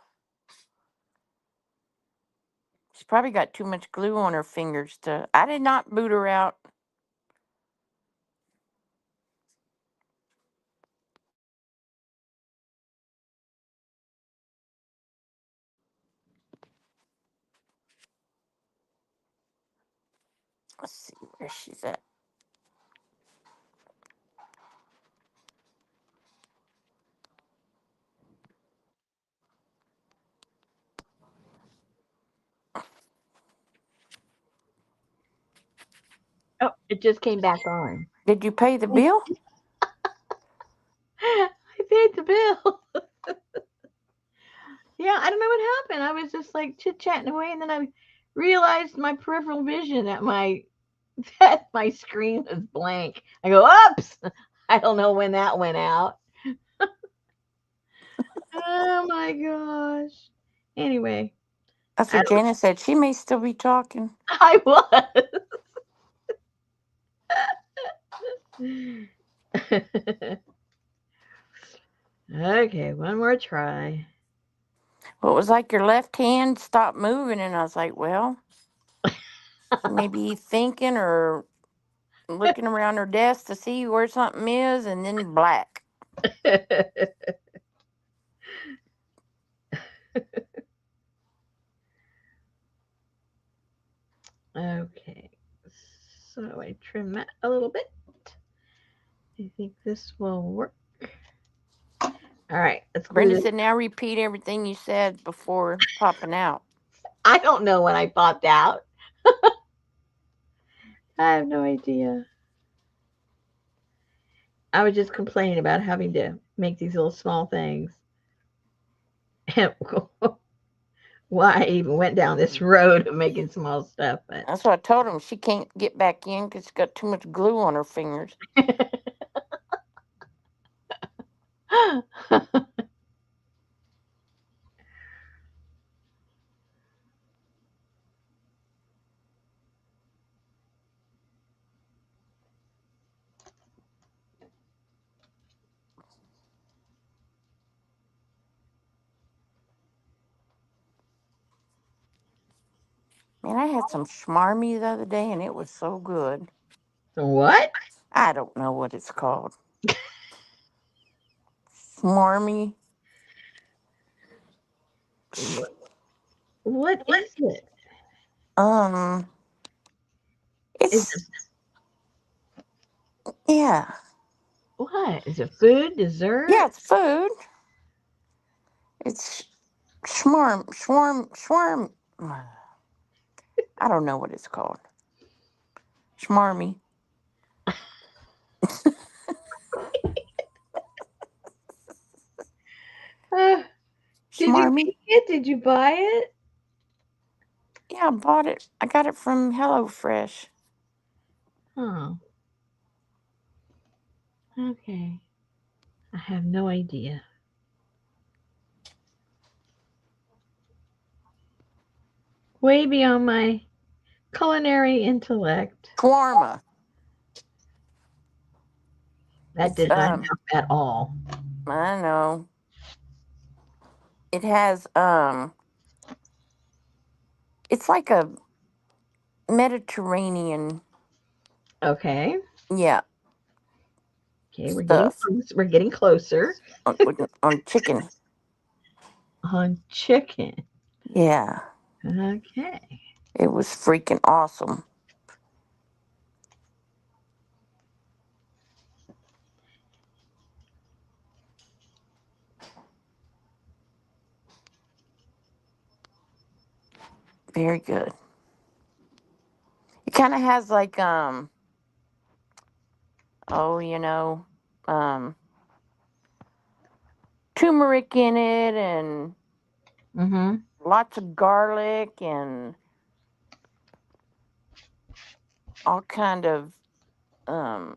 She's probably got too much glue on her fingers to. I did not boot her out. Let's see where she's at. Oh, it just came back on. Did you pay the bill? I paid the bill. Yeah, I don't know what happened. I was just like chit chatting away, and then I realized my peripheral vision that my that my screen was blank. I go, oops. I don't know when that went out. Oh my gosh. Anyway, That's I what Jana said. She may still be talking. I was. Okay, one more try. Well, it was like your left hand stopped moving, and I was like, well, she may be thinking or looking around her desk to see where something is, and then black. Okay, so I trim that a little bit. I think this will work. All right, let's glue Brenda this. said, now repeat everything you said before popping out. I don't know when I popped out. I have no idea. I was just complaining about having to make these little small things. And why I even went down this road of making small stuff, but That's what I told him. She can't get back in because she's got too much glue on her fingers. Man, I had some schmarmy the other day and it was so good. what? I don't know what it's called. Smarmy. What, what is it? Um, Is it's, it yeah. what? Is it food, Yeah, dessert? it's food. It's swarm. I don't know what it's called. Schmarmy. Uh, did you Schmarmy. make it? Did you buy it? Yeah, I bought it. I got it from HelloFresh. Oh, okay. I have no idea. Way beyond my culinary intellect. Shawarma. That It's did not help at all. I know. It has it's like a Mediterranean, Okay. yeah, Okay, we're getting stuff close. We're getting closer on chicken. on chicken. Yeah. Okay. It was freaking awesome. Very good. It kind of has like oh, um turmeric in it and Mm-hmm. lots of garlic and all kind of um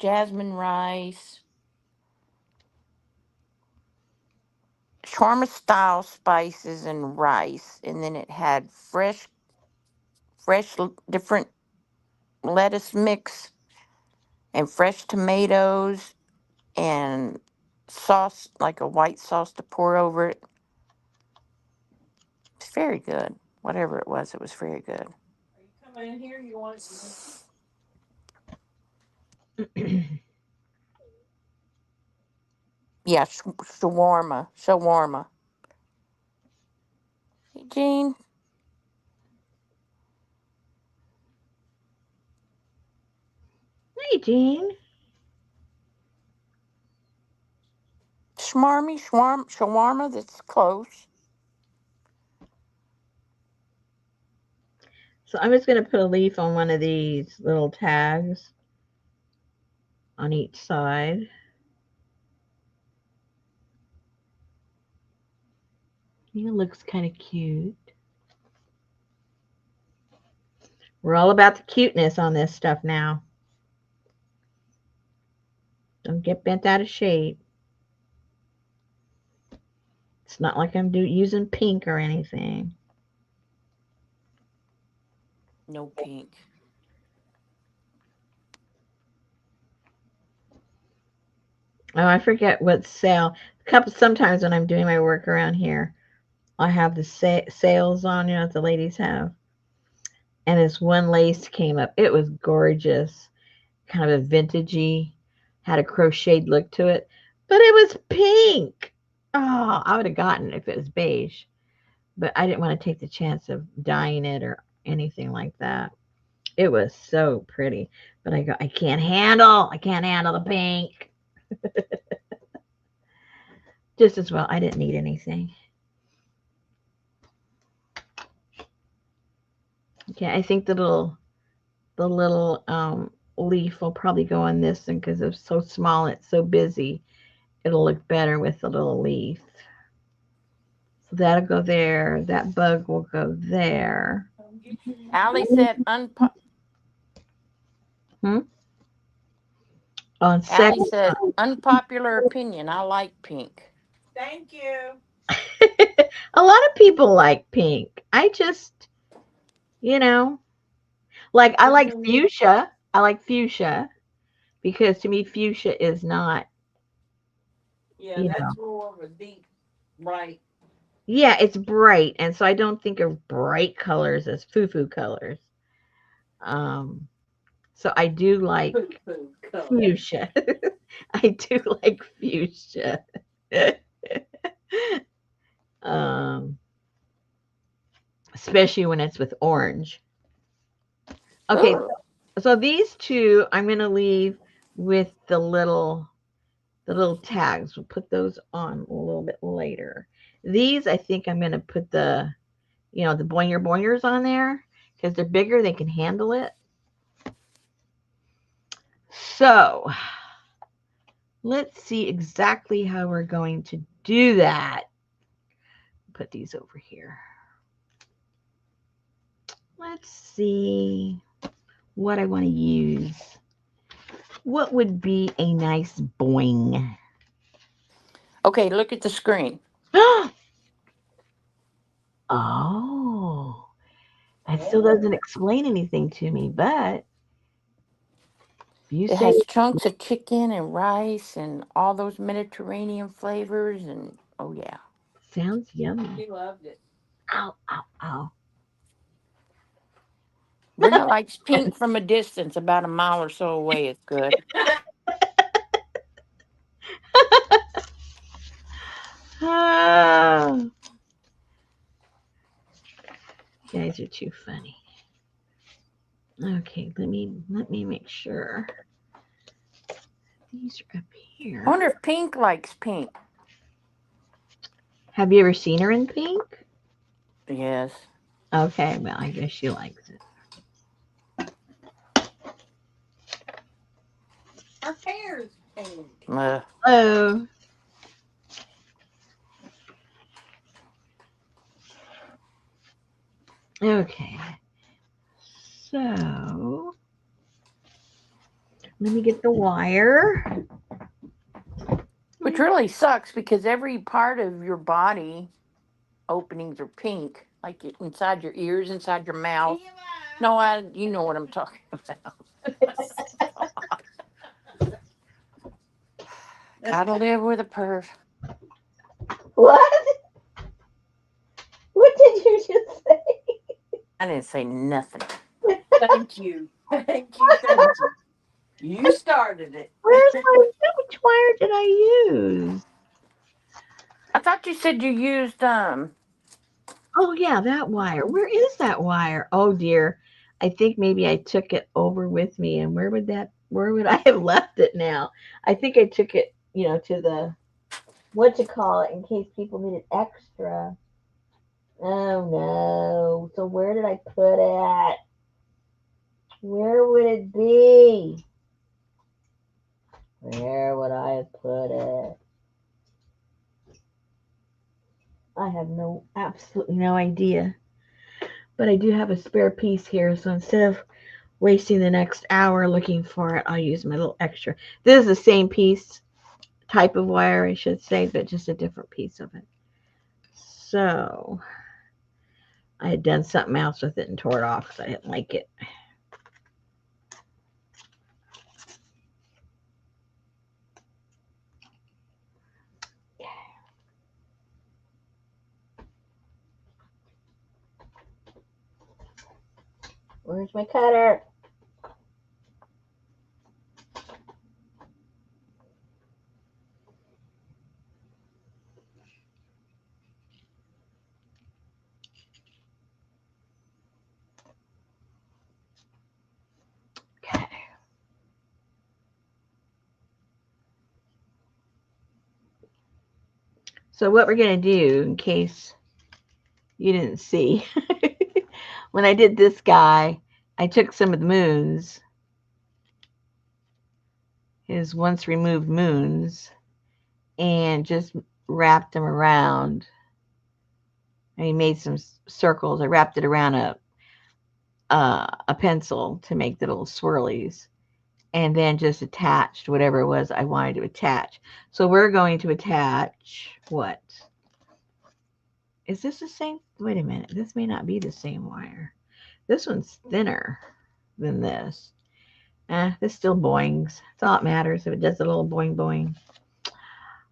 jasmine rice, shawarma style spices and rice, and then it had different lettuce mix and fresh tomatoes and sauce, like a white sauce to pour over it. It's very good. Whatever it was very good. Yeah, shawarma. Hey, Jean, Hey, Jean. shawarma. That's close. So I'm just going to put a leaf on one of these little tags on each side. It looks kind of cute. We're all about the cuteness on this stuff now. Don't get bent out of shape. It's not like I'm using pink or anything. No pink. Oh, I forget what sale. A couple sometimes when I'm doing my work around here, I have the sales on, what the ladies have. And this one lace came up. It was gorgeous, kind of a vintagey, had a crocheted look to it, but it was pink. Oh, I would have gotten it if it was beige, but I didn't want to take the chance of dyeing it or anything like that. It was so pretty, but I can't handle the pink. Just as well. I didn't need anything. Okay, I think the little leaf will probably go on this one because it's so small and it's so busy. It'll look better with the little leaf. So that'll go there. That bug will go there. Allie said Hmm? On Allie second, said unpopular opinion. I like pink. Thank you. a lot of people like pink. I just, you know, like I like fuchsia. I like fuchsia because to me fuchsia is not, Yeah, you know, that's more of a deep, bright. yeah, it's bright, and so I don't think of bright colors as foo-foo colors. Um, so I do like Poo-poo color. fuchsia. I do like fuchsia. um, especially when it's with orange. Okay, Ooh. so these two I'm gonna leave with the little tags. We'll put those on a little bit later. These I think I'm gonna put the boinger boingers on there because they're bigger, they can handle it. So let's see exactly how we're going to do that. Put these over here. Let's see what I want to use. What would be a nice boing? Okay, look at the screen. Oh, that still doesn't Oh. explain anything to me, but if you It say has chunks of chicken and rice and all those Mediterranean flavors and oh yeah. sounds yummy. He loved it. Ow, ow, ow. Brenda likes pink from a distance, about a mile or so away. It's good. Ah, you guys are too funny. Okay, let me make sure these are up I here. wonder if Pink likes pink. Have you ever seen her in pink? Yes. Okay, well, I guess she likes it. Her hair's pink. Oh, okay. So let me get the wire. Which really sucks because every part of your body openings are pink, like inside your ears, inside your mouth. No, you know what I'm talking about. Gotta live with a perv. What? What did you just say? I didn't say nothing. Thank you. Thank you. Thank you. You started it. Where's my which wire did I use? I thought you said you used Oh yeah, that wire. Where is that wire? Oh dear. I think maybe I took it over with me and where would I have left it now? I think I took it, to the what you call it in case people needed extra. Oh no. So where did I put it? Where would it be? Where would I have put it? I have absolutely no idea. But I do have a spare piece here, so instead of wasting the next hour looking for it, I'll use my little extra. This is the same piece, type of wire, I should say, but just a different piece of it. So I had done something else with it and tore it off because I didn't like it. Where's my cutter? Okay. So what we're going to do, in case you didn't see, when I did this guy, I took some of the moons, his once removed moons, and just wrapped them around. And he made some circles. I wrapped it around a pencil to make the little swirlies, and then just attached whatever it was I wanted to attach. So we're going to attach what? Is this the same? Wait a minute. This may not be the same wire. This one's thinner than this. This still boings. That's all that matters if it does a little boing boing.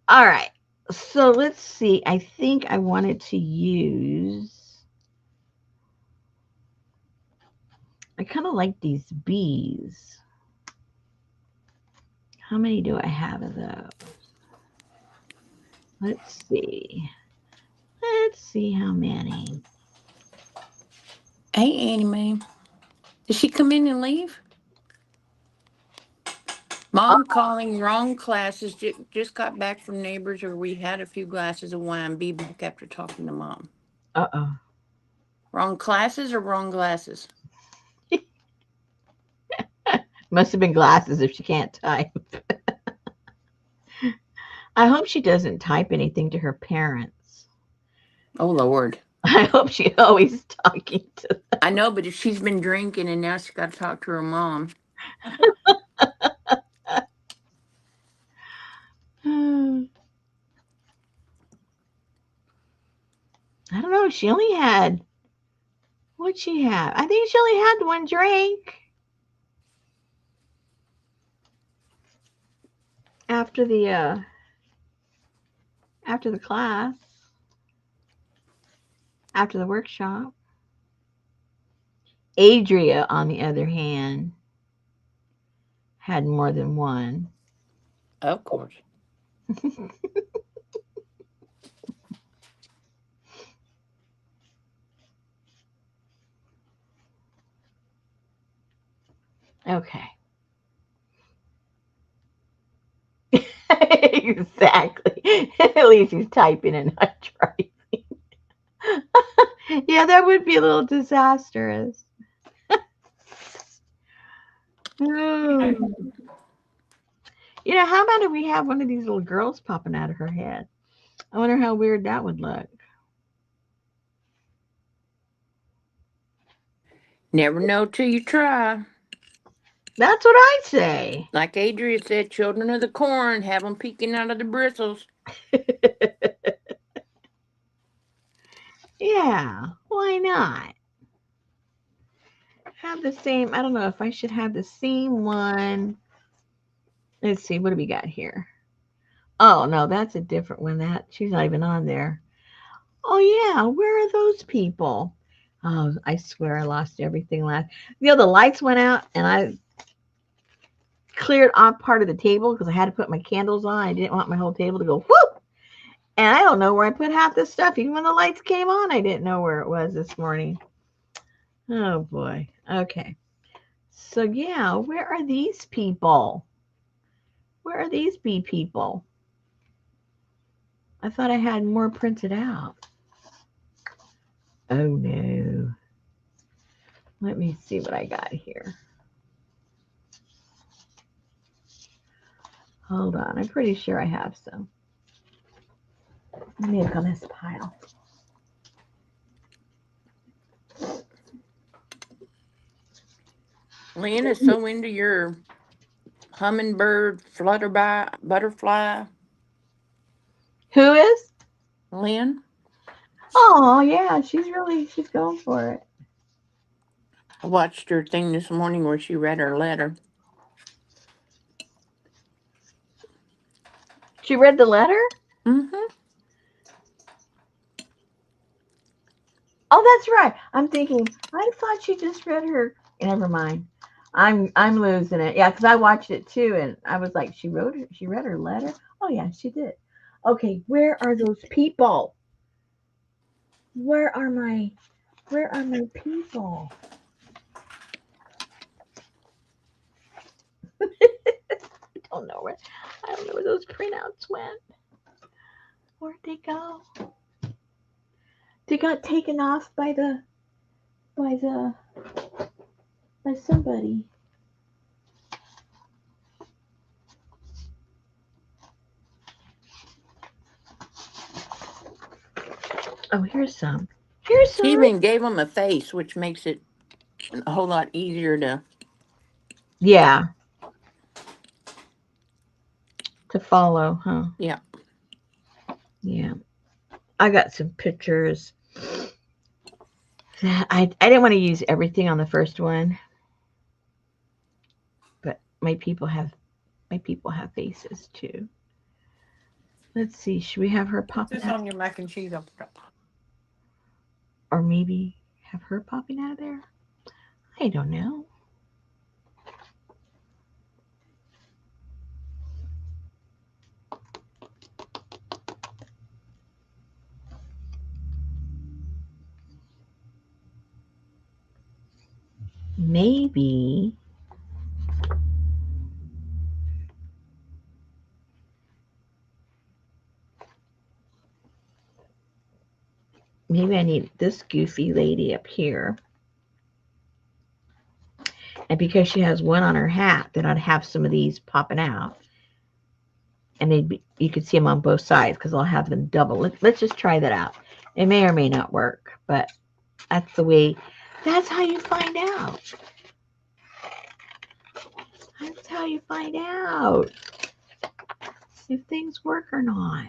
All right. So let's see. I think I wanted to use, I kind of like these bees. How many do I have of those? Let's see. Let's see how many. Hey, Annie Mae. Did she come in and leave? Mom calling wrong classes. Just got back from neighbors, or we had a few glasses of wine. Be back after talking to Mom. Uh-oh. Wrong classes or wrong glasses? Must have been glasses if she can't type. I hope she doesn't type anything to her parents. Oh, Lord. I hope she's always talking to them. I know, but if she's been drinking and now she's got to talk to her mom. I don't know. She only had, what'd she have? I think she only had one drink after the class, after the workshop. Adria, on the other hand, had more than one. Of course. Okay. Exactly. At least he's typing and not driving. Yeah, that would be a little disastrous. Oh. How about if we have one of these little girls popping out of her head? I wonder how weird that would look. Never know till you try. That's what I say. Like Adria said, children of the corn, have them peeking out of the bristles. Yeah, why not? Have the same, I don't know if I should have the same one. Let's see, what do we got here? Oh, no, that's a different one. That she's not even on there. Oh, yeah, where are those people? Oh, I swear I lost everything last. The lights went out and I cleared off part of the table because I had to put my candles on. I didn't want my whole table to go whoop. And I don't know where I put half this stuff. Even when the lights came on, I didn't know where it was this morning. Oh, boy. Okay. So, yeah, where are these people? Where are these bee people? I thought I had more printed out. Oh, no. Let me see what I got here. Hold on. I'm pretty sure I have some. Let me look on this pile. Lynn is so into your hummingbird flutterby butterfly. Who is? Lynn, Oh, yeah. She's going for it. I watched her thing this morning where she read her letter. She read the letter? Mm-hmm. Oh, that's right. I'm thinking, I thought she just read her. Never mind. I'm losing it. Yeah, because I watched it too, and I was like, she read her letter. Oh yeah, she did. Okay, where are those people? Where are my people? I don't know where those printouts went. Where'd they go? They got taken off by somebody. Oh, here's some. Here's She some. even gave them a face, which makes it a whole lot easier to. Yeah. To follow, huh? Yeah. Yeah. I got some pictures. I didn't want to use everything on the first one, but my people have faces too. Let's see. Should we have her Put popping this out, on your mac and cheese. or maybe have her popping out of there? I don't know. Maybe. Maybe I need this goofy lady up here. And because she has one on her hat, then I'd have some of these popping out. And you could see them on both sides because I'll have them double. Let's just try that out. It may or may not work, but that's the way. That's how you find out. That's how you find out if things work or not.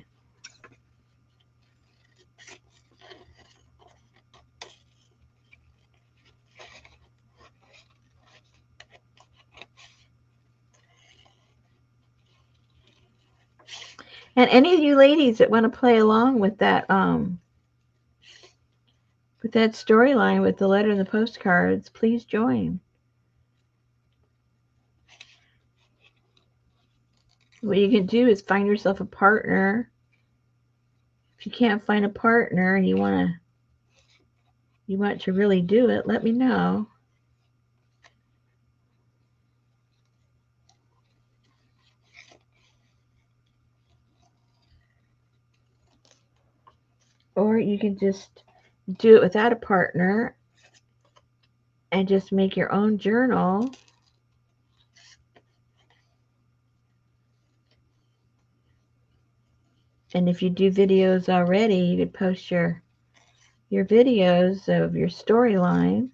And any of you ladies that want to play along with that storyline with the letter and the postcards, please join. What you can do is find yourself a partner. If you can't find a partner and you want to really do it, let me know. Or you can just do it without a partner and just make your own journal. And if you do videos already, you could post your videos of your storyline.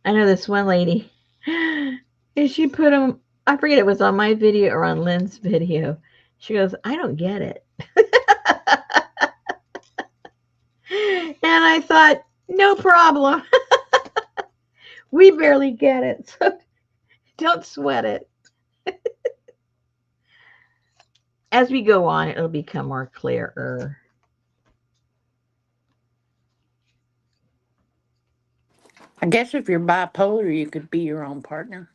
I know this one lady, and she put them, I forget it was on my video or on Lynn's video. She goes, I don't get it. And I thought, no problem. We barely get it, so don't sweat it. As we go on, it'll become more clearer. I guess if you're bipolar, you could be your own partner.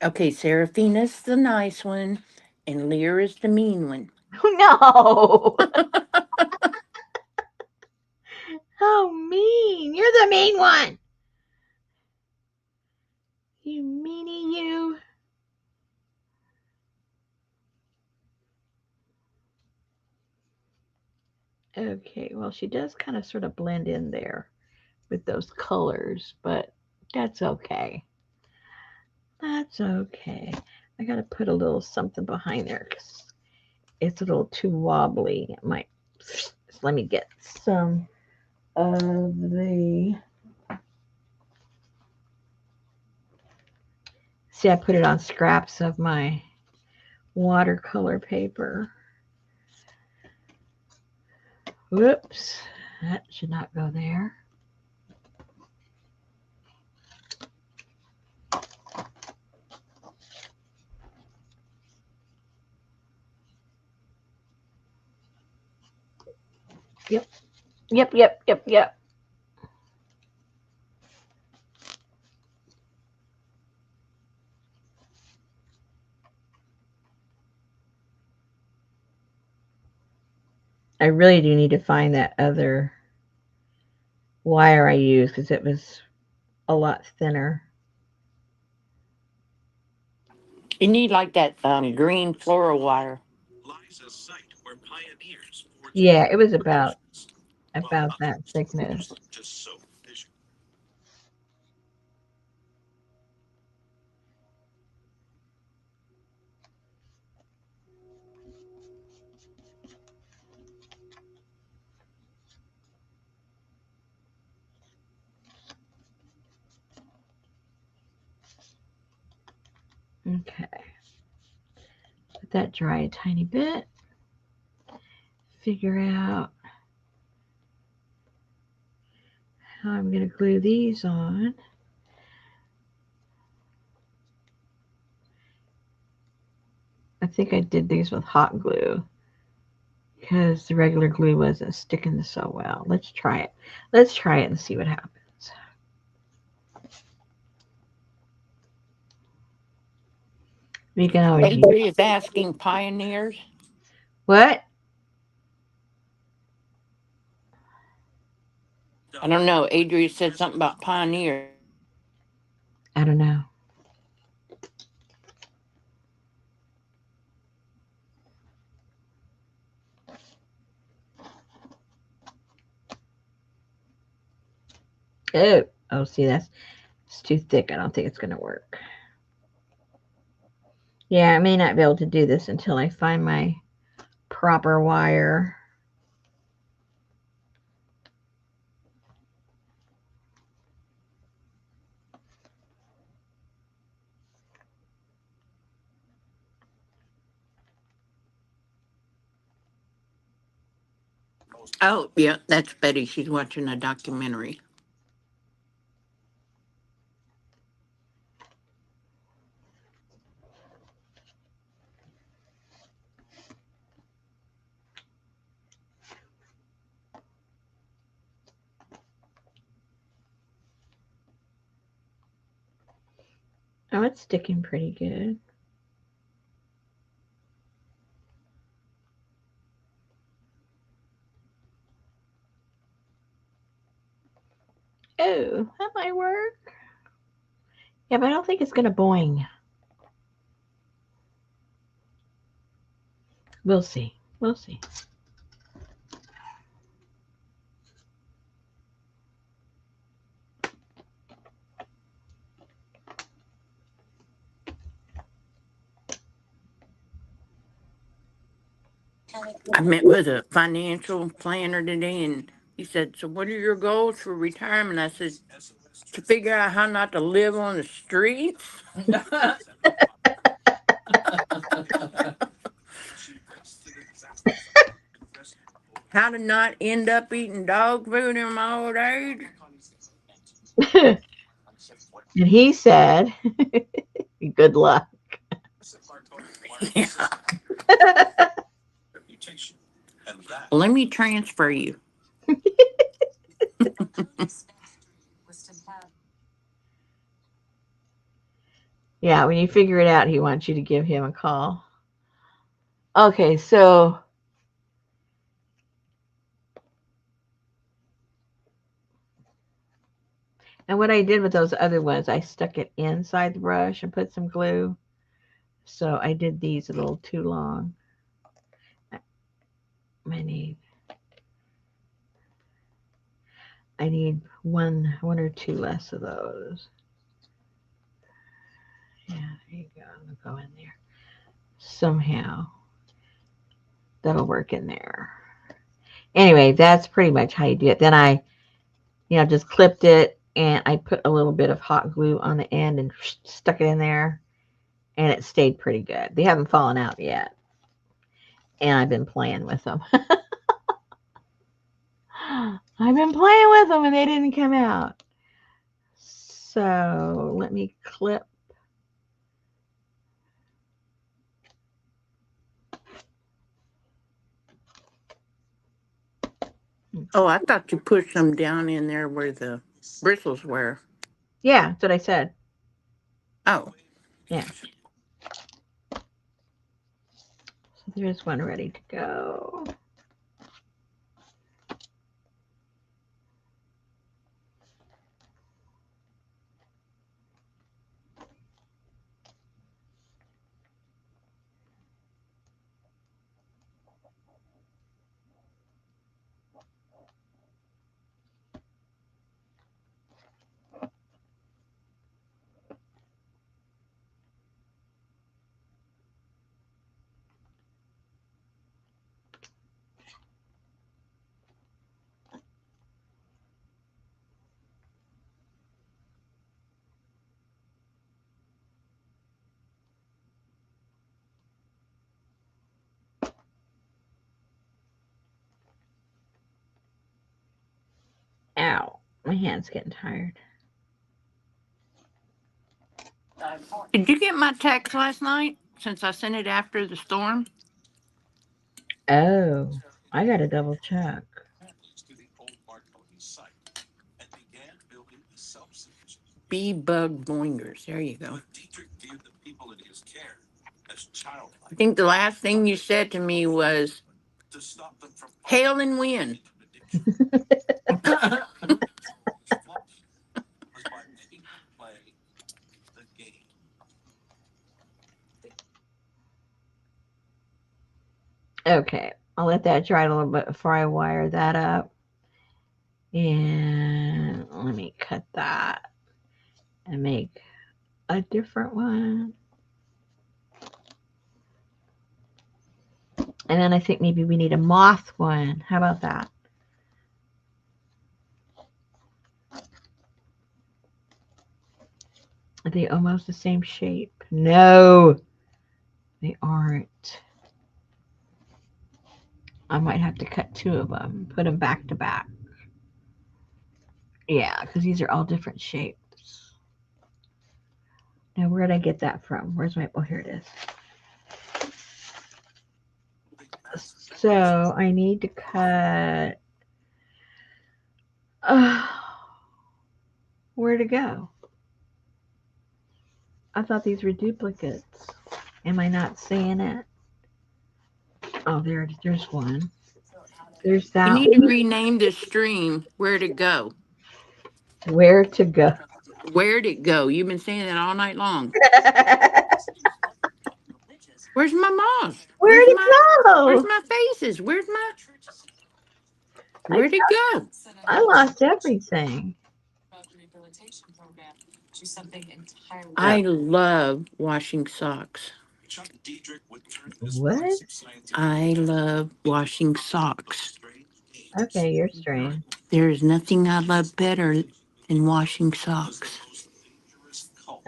Okay, Seraphina's the nice one, and Lear is the mean one. No. How mean. You're the mean one. You meanie you. Okay, well, she does kind of sort of blend in there with those colors, but that's okay. That's okay. I got to put a little something behind there because it's a little too wobbly. It might. Let me get some of the. See, I put it on scraps of my watercolor paper. Whoops, that should not go there. Yep. I really do need to find that other wire I used because it was a lot thinner. You need like that green floral wire. Yeah, it was about that thickness. Okay. Let that dry a tiny bit. Figure out how I'm going to glue these on. I think I did these with hot glue because the regular glue wasn't sticking so well. Let's try it. Let's try it and see what happens. We can always use Adri is asking pioneers. what? I don't know. Adri said something about pioneers. I don't know. Oh, see, it's too thick. I don't think it's going to work. Yeah, I may not be able to do this until I find my proper wire. Oh, yeah, that's Betty. She's watching a documentary. Oh, it's sticking pretty good. Oh, that might work. Yeah, but I don't think it's going to boing. We'll see. We'll see. I met with a financial planner today, and he said, "So, what are your goals for retirement?" I said, "To figure out how not to live on the streets, how to not end up eating dog food in my old age." And he said, good luck. Yeah. Let me transfer you. Yeah, when you figure it out, he wants you to give him a call. Okay, so and what I did with those other ones, I stuck it inside the brush and put some glue. So I did these a little too long. I need one or two less of those. Yeah, there you go. I'll go in there. Somehow that'll work in there. Anyway, that's pretty much how you do it. Then I, just clipped it and I put a little bit of hot glue on the end and stuck it in there, and it stayed pretty good. They haven't fallen out yet, and I've been playing with them. I've been playing with them and they didn't come out. So let me clip. Oh, I thought you pushed them down in there where the bristles were. Yeah, that's what I said. Oh, Yeah. So there's one ready to go. My hand's getting tired. Did you get my text last night since I sent it after the storm? Oh, I gotta double check. Bee bug boingers. There you go. I think the last thing you said to me was hail and wind. Okay, I'll let that dry a little bit before I wire that up. And let me cut that and make a different one. And then I think maybe we need a moth one. How about that? Are they almost the same shape? No, they aren't. I might have to cut two of them, put them back to back. Yeah, because these are all different shapes. Now, where did I get that from? Where's my, oh, here it is. So I need to cut, where to go? I thought these were duplicates. Am I not seeing it? Oh, there's one. There's You that need to one. rename this stream Where to Go. Where to go? Where'd it go? You've been saying that all night long. Where's my moths? Where'd it Where's go? my faces? I, Where'd it go? I lost everything. I love washing socks. What? I love washing socks. Okay, you're strange. There is nothing I love better than washing socks.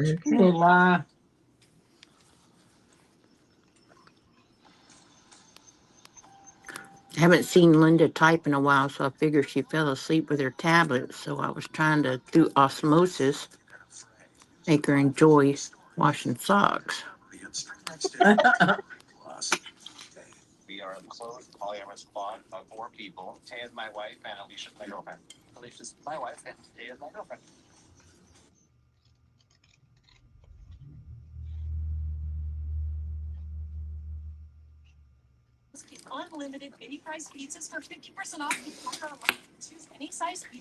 Okay. Lie. I haven't seen Linda type in a while, so I figured she fell asleep with her tablet. So I was trying to, through osmosis, make her enjoy washing socks.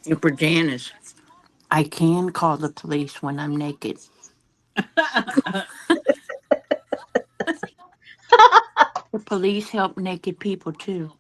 And for Janice, I can call the police when I'm naked. The police help naked people too.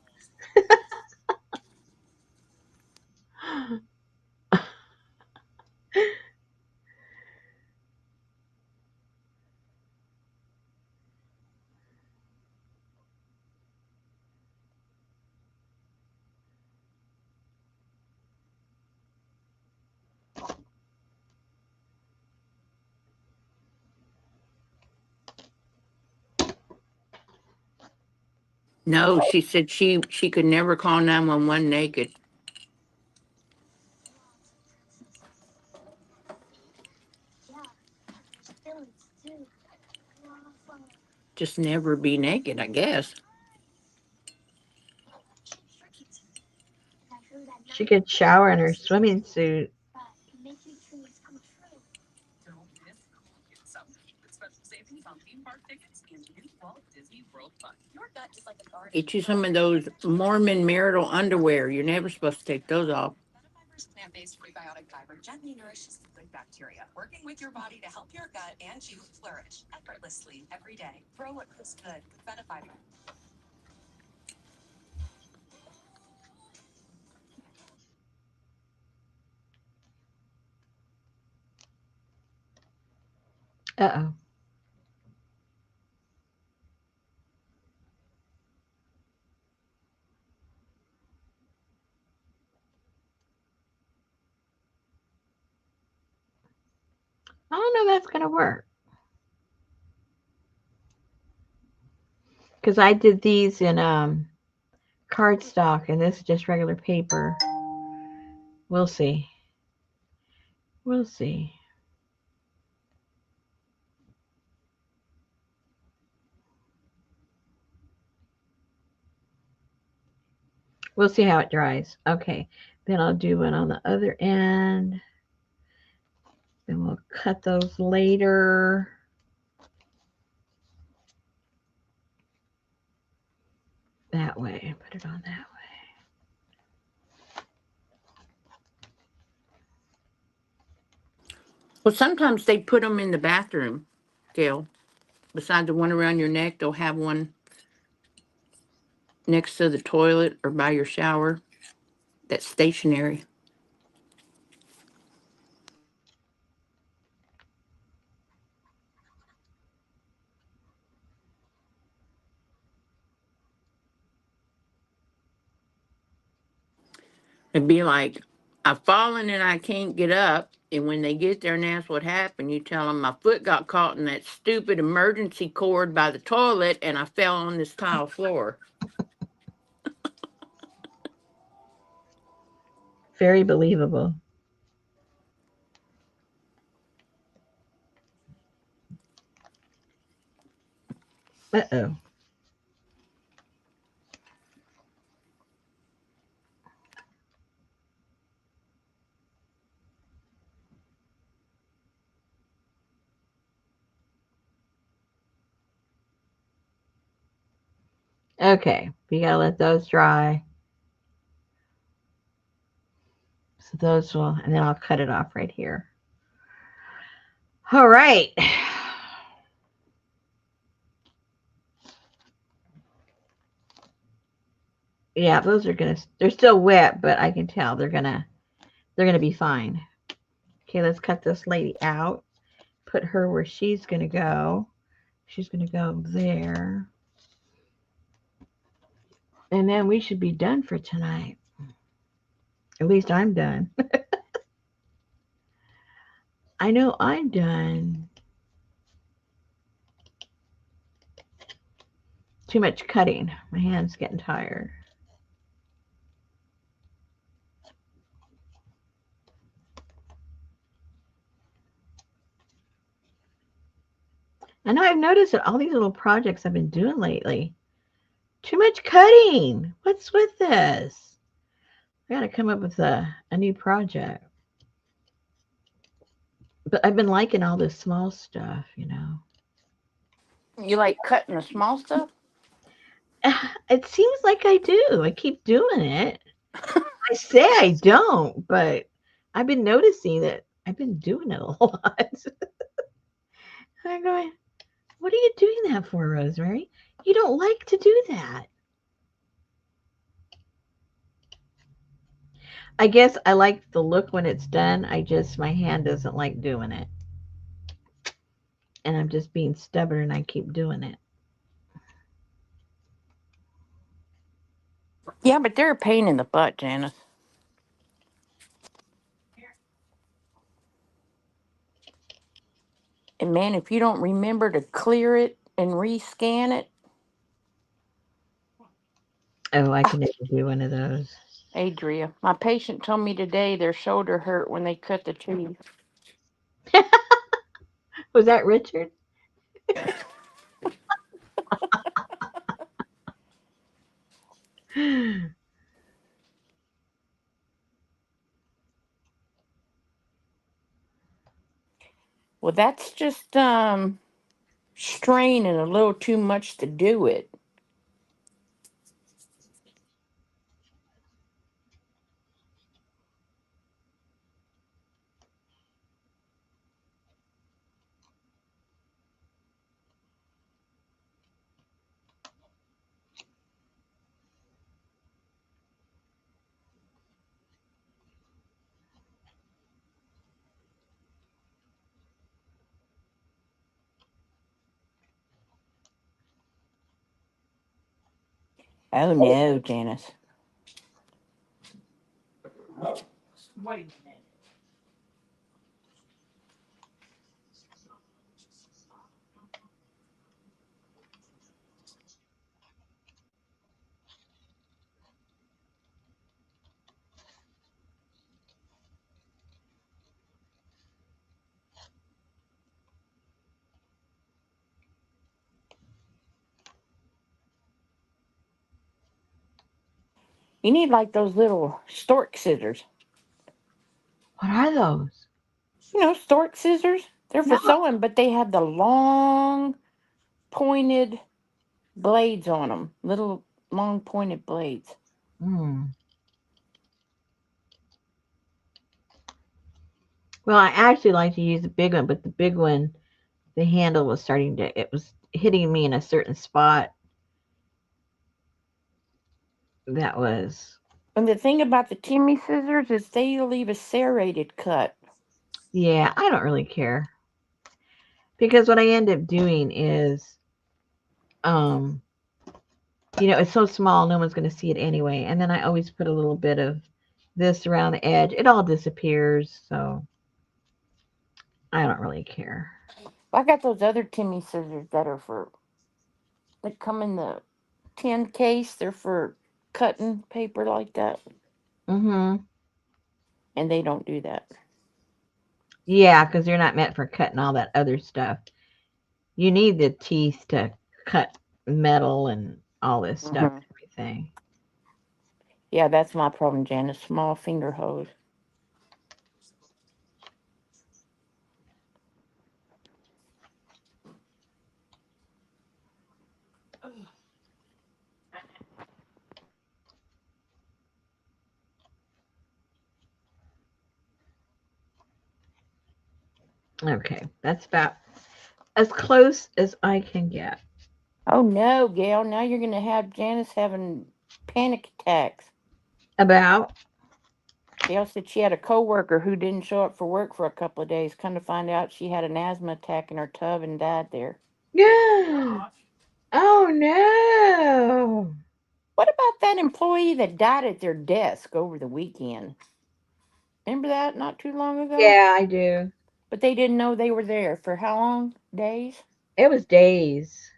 No, she said she could never call 911 naked. Just never be naked, I guess. She could shower in her swimming suit. Get you some of those Mormon marital underwear. You're never supposed to take those off. Uh-oh. I don't know if that's going to work. Because I did these in cardstock, and this is just regular paper. We'll see. We'll see. We'll see how it dries. Okay. Then I'll do one on the other end. Then we'll cut those later. That way. Put it on that Well, sometimes they put them in the bathroom, Gail. Besides the one around your neck, they'll have one next to the toilet or by your shower that's stationary. It'd be like, I've fallen and I can't get up. And when they get there and ask what happened, you tell them my foot got caught in that stupid emergency cord by the toilet and I fell on this tile floor. way. Very believable. Uh-oh. Okay. We gotta let those dry. So those will, and then I'll cut it off right here. All right. Yeah, those are gonna, they're still wet, but I can tell they're gonna be fine. Okay, let's cut this lady out. Put her where she's gonna go. She's gonna go there. And then we should be done for tonight. At least I'm done. I know I'm done. Too much cutting. My hand's getting tired. I know I've noticed that all these little projects I've been doing lately. Too much cutting. What's with this? I gotta come up with a new project. But I've been liking all this small stuff. You like cutting the small stuff? It seems like I do. I keep doing it. I say I don't, but I've been noticing that I've been doing it a lot. I'm going, what are you doing that for, Rosemary? You don't like to do that. I guess I like the look when it's done. My hand doesn't like doing it. And I'm just being stubborn and I keep doing it. Yeah, but they're a pain in the butt, Janice. And man, if you don't remember to clear it and rescan it, Oh, I can never do one of those. Adria, my patient told me today their shoulder hurt when they cut the tree. Was that Richard? Well, that's just straining a little too much to do it. Oh no, Janice. Wait a minute. You need like those little stork scissors. What are those? You know, stork scissors? They're for No. sewing, but they have the long, pointed blades on them. Little, long, pointed blades. Mm. Well, I actually like to use the big one, but the big one, the handle was starting to, it was hitting me in a certain spot that was, And the thing about the Timmy scissors is they leave a serrated cut. yeah, I don't really care. Because what I end up doing is, um, it's so small, no one's going to see it anyway. And then I always put a little bit of this around the edge. It all disappears, so I don't really care. I got those other Timmy scissors that are for, that come in the tin case. They're for cutting paper like that. Mm-hmm. And they don't do that. Yeah, because they're not meant for cutting all that other stuff. You need the teeth to cut metal and all this stuff Hmm. and everything. Yeah, that's my problem, Janice. Small finger hose. Okay, that's about as close as I can get. Oh no, Gail! Now you're gonna have Janice having panic attacks. About? Gail said she had a coworker who didn't show up for work for a couple of days. Come to find out, she had an asthma attack in her tub and died there. Yeah. Oh no. What about that employee that died at their desk over the weekend? Remember that not too long ago? Yeah, I do. But they didn't know they were there for how long? Days? It was days.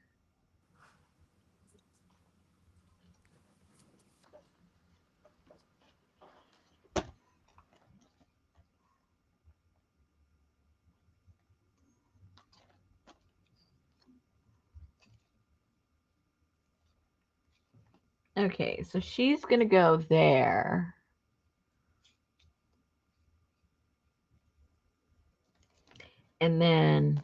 Okay, so she's gonna go there. And then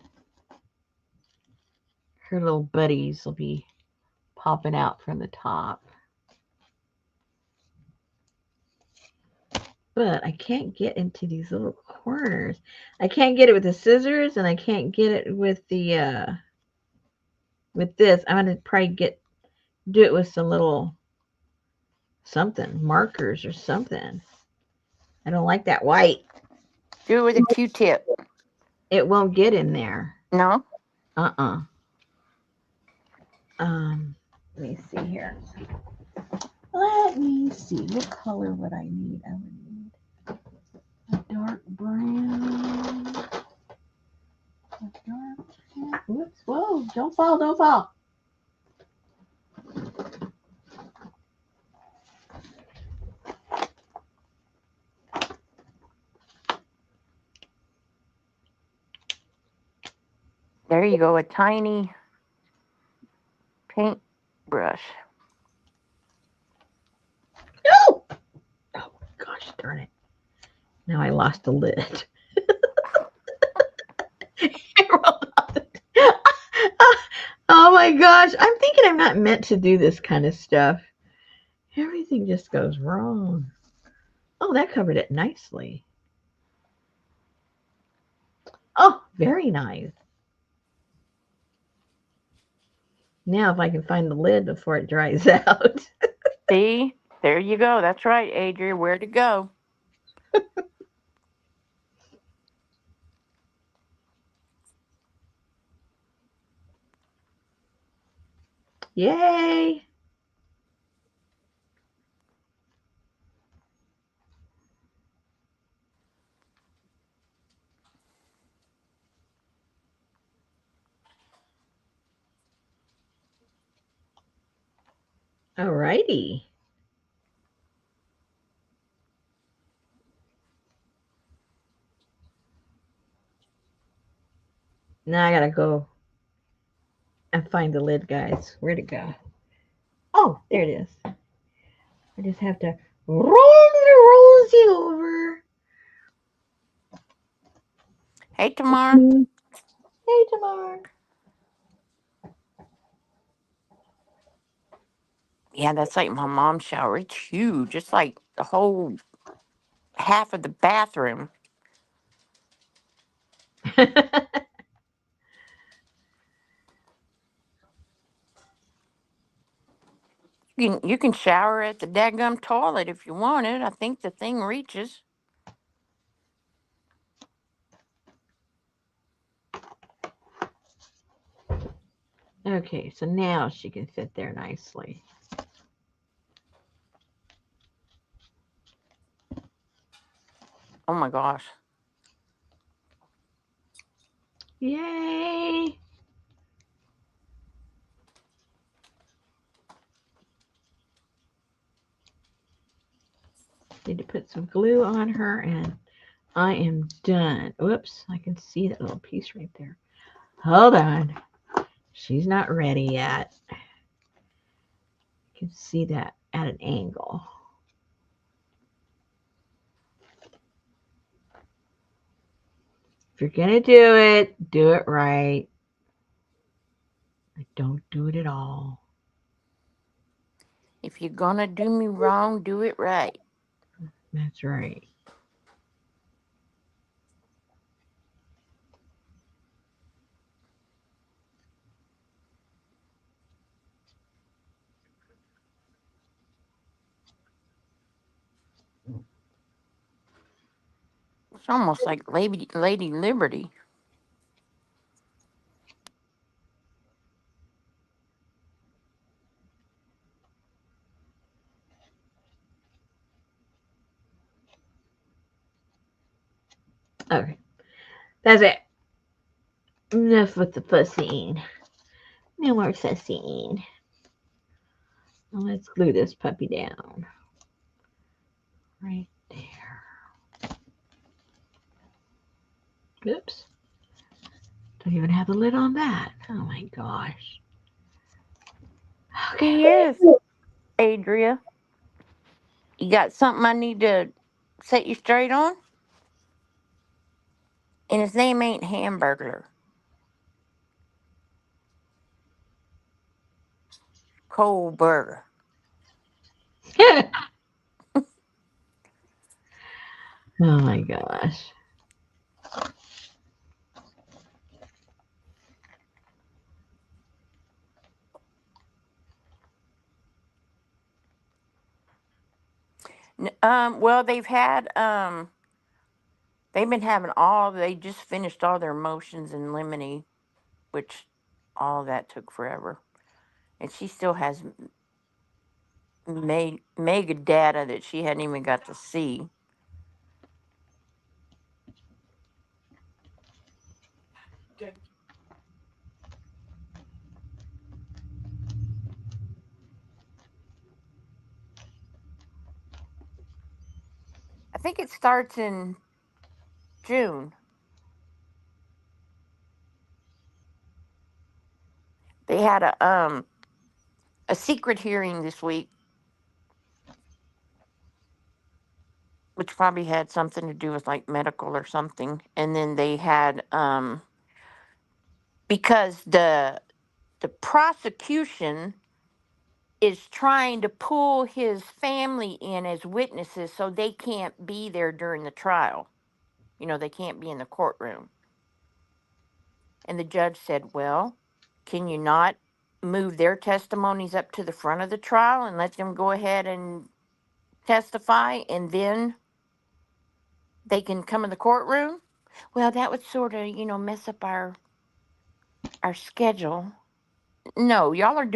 her little buddies will be popping out from the top. But I can't get into these little corners. I can't get it with the scissors, and I can't get it with the with this. I'm gonna probably do it with some little something markers or something. I don't like that white. Do it with a Q-tip. It won't get in there. No? Uh-uh. Let me see here. Let me see. What color would I need? I would need a dark brown. A dark brown. Whoops. Whoa. Don't fall. Don't fall. There you go, a tiny paint brush. No! Oh, gosh darn it. Now I lost the lid. Oh my gosh. I'm thinking I'm not meant to do this kind of stuff. Everything just goes wrong. Oh, that covered it nicely. Oh, very nice. Now if I can find the lid before it dries out. See? There you go. That's right, Adria. Where to go? Yay. Alrighty. Now I gotta go and find the lid, guys. Where'd it go? Oh, there it is. I just have to roll it over. Hey, Tamar. Hey, Tamar. Yeah, that's like my mom's shower. It's huge. It's like the whole half of the bathroom. You can shower at the daggum toilet if you want it. I think the thing reaches. Okay, so now she can fit there nicely. Oh my gosh. Yay! Need to put some glue on her and I am done. Oops, I can see that little piece right there. Hold on. She's not ready yet. I can see that at an angle. If you're going to do it right. Don't do it at all. If you're gonna do me wrong, do it right. That's right. It's almost like Lady Liberty. Okay, that's it. Enough with the fussing. No more fussing. Now let's glue this puppy down. Right there. Oops. Don't even have the lid on that. Oh my gosh. He Okay. is, Adria. You got something I need to set you straight on? And his name ain't Hamburglar. Cold Burger. Oh my gosh. Well, they've been having they just finished all their motions in limine, which all that took forever. And she still has mega data that she hadn't even got to see. I think it starts in June. They had a secret hearing this week, which probably had something to do with like medical or something. And then they had because the prosecution is trying to pull his family in as witnesses so they can't be there during the trial. They can't be in the courtroom. And the judge said, "Well, can you not move their testimonies up to the front of the trial and let them go ahead and testify, and then they can come in the courtroom?" Well, that would sort of, mess up our schedule. No, y'all don't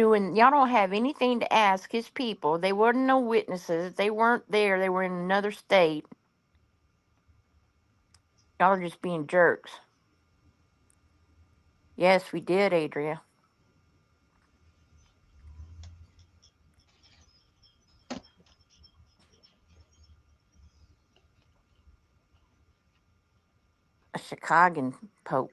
have anything to ask his people. They weren't no witnesses. They weren't there. They were in another state. Y'all are just being jerks. Yes, we did, Adria. A Chicagan Pope.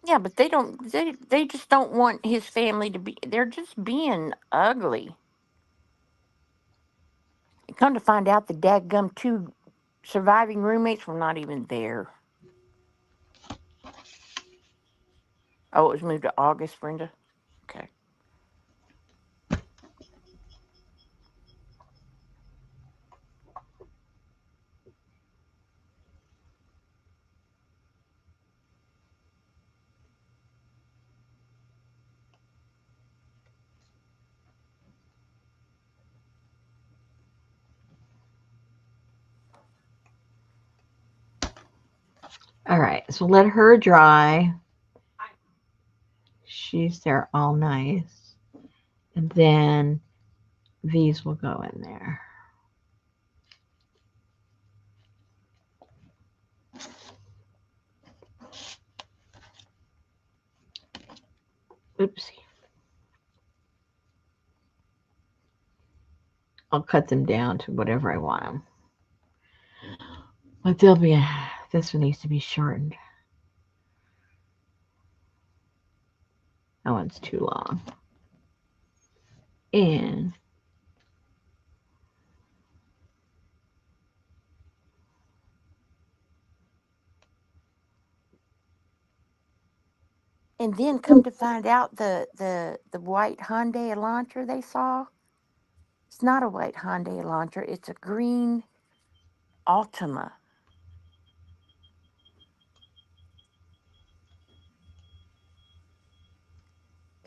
Yeah, but they don't. They just don't want his family to be. They're just being ugly. Come to find out, the dadgum two surviving roommates were not even there. Oh, it was moved to August, Brenda. Okay. All right, so let her dry. She's there all nice. And then these will go in there. Oopsie. I'll cut them down to whatever I want them. But they'll be, this one needs to be shortened. That one's too long. And And then come to find out, the white Hyundai Elantra they saw. It's not a white Hyundai Elantra. It's a green Altima.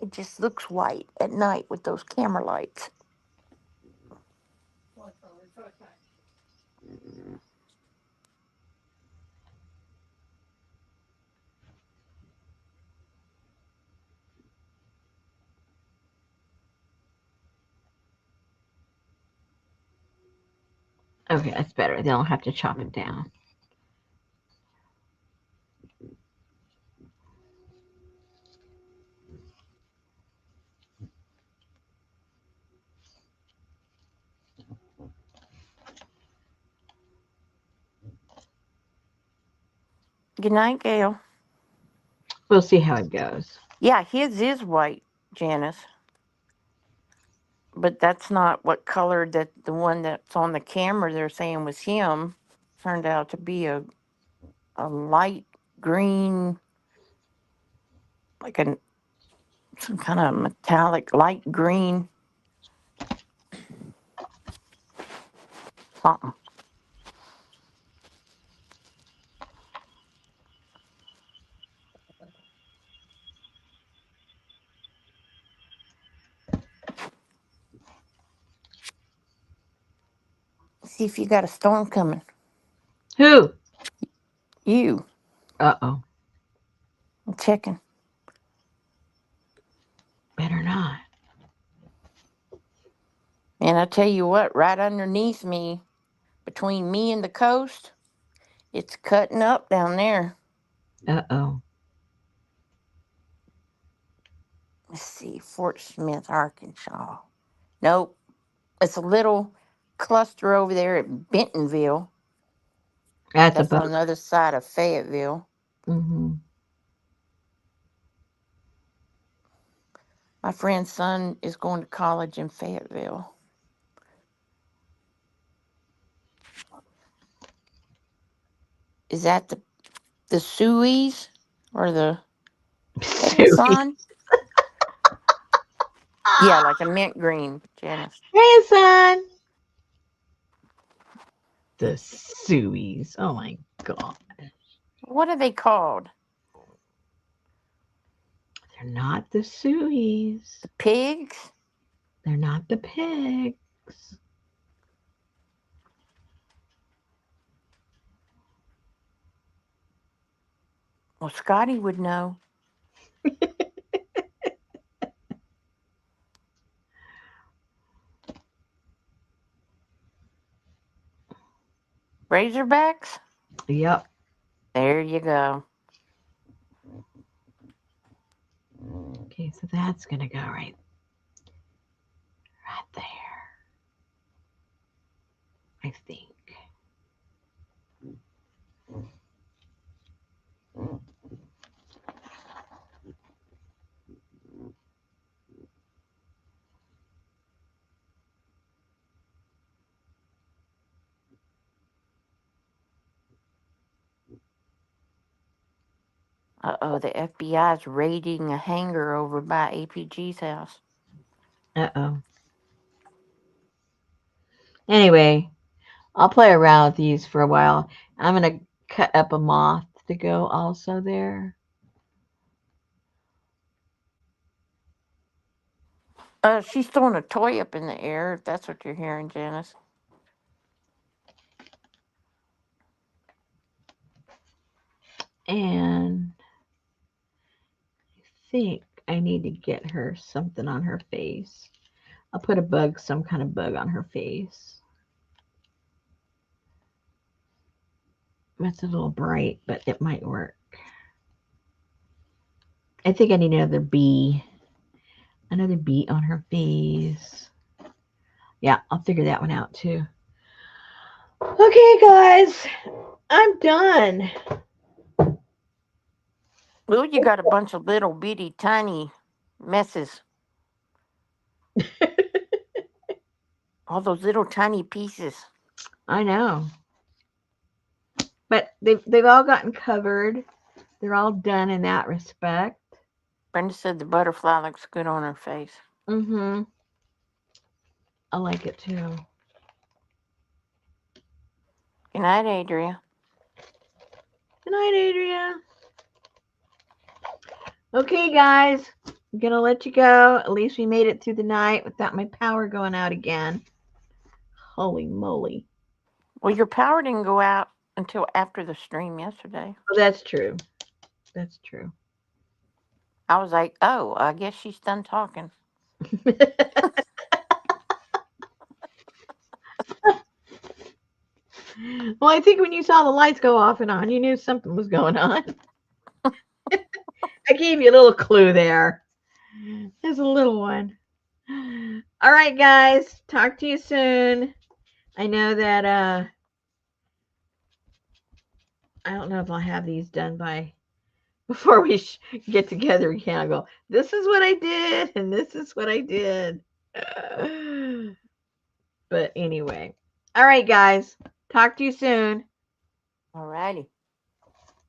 It just looks white at night with those camera lights. okay, that's better. Then I'll have to chop it down. Good night, Gail. We'll see how it goes. Yeah, his is white, Janice. But that's not what color that the one that's on the camera they're saying was him. Turned out to be a light green, like a some kind of metallic light green something. See if you got a storm coming. Who? You. Uh-oh. I'm checking. Better not. And I tell you what, right underneath me, between me and the coast, it's cutting up down there. Uh-oh. Let's see, Fort Smith, Arkansas. Nope. It's a little cluster over there at Bentonville. That's That's above. on the other side of Fayetteville. Mm-hmm. My friend's son is going to college in Fayetteville. Is that the Sueys or the hey Suey. son? Yeah, like a mint green, Janice. Hey, son. The Sueys. Oh my God. What are they called? They're not the Sueys. The pigs? They're not the pigs. Well, Scotty would know. Razorbacks? Yep. There you go. Okay, so that's gonna go right there, I think. Uh-oh, the FBI's raiding a hangar over by APG's house. Uh-oh. Anyway, I'll play around with these for a while. I'm going to cut up a moth to go also there. She's throwing a toy up in the air, if that's what you're hearing, Janice. And I think I need to get her something on her face. I'll put a bug, some kind of bug on her face. That's a little bright, but it might work. I think I need another bee. Another bee on her face. Yeah, I'll figure that one out too. Okay, guys, I'm done. Well, you got a bunch of little bitty tiny messes. All those little tiny pieces. I know. But they've all gotten covered. They're all done in that respect. Brenda said the butterfly looks good on her face. Mm-hmm. I like it too. Good night, Adria. Good night, Adria. Okay, guys. I'm going to let you go. At least we made it through the night without my power going out again. Holy moly. Well, your power didn't go out until after the stream yesterday. Oh, that's true. That's true. I was like, oh, I guess she's done talking. Well, I think when you saw the lights go off and on, you knew something was going on. I gave you a little clue there. There's a little one. All right, guys. Talk to you soon. I know that I don't know if I'll have these done by before we get together again. I'll go, this is what I did, and this is what I did. But anyway. All right, guys. Talk to you soon. All righty.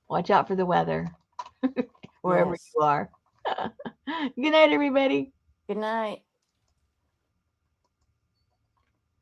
Watch out for the weather wherever Yes. you are. Good night, everybody. Good night.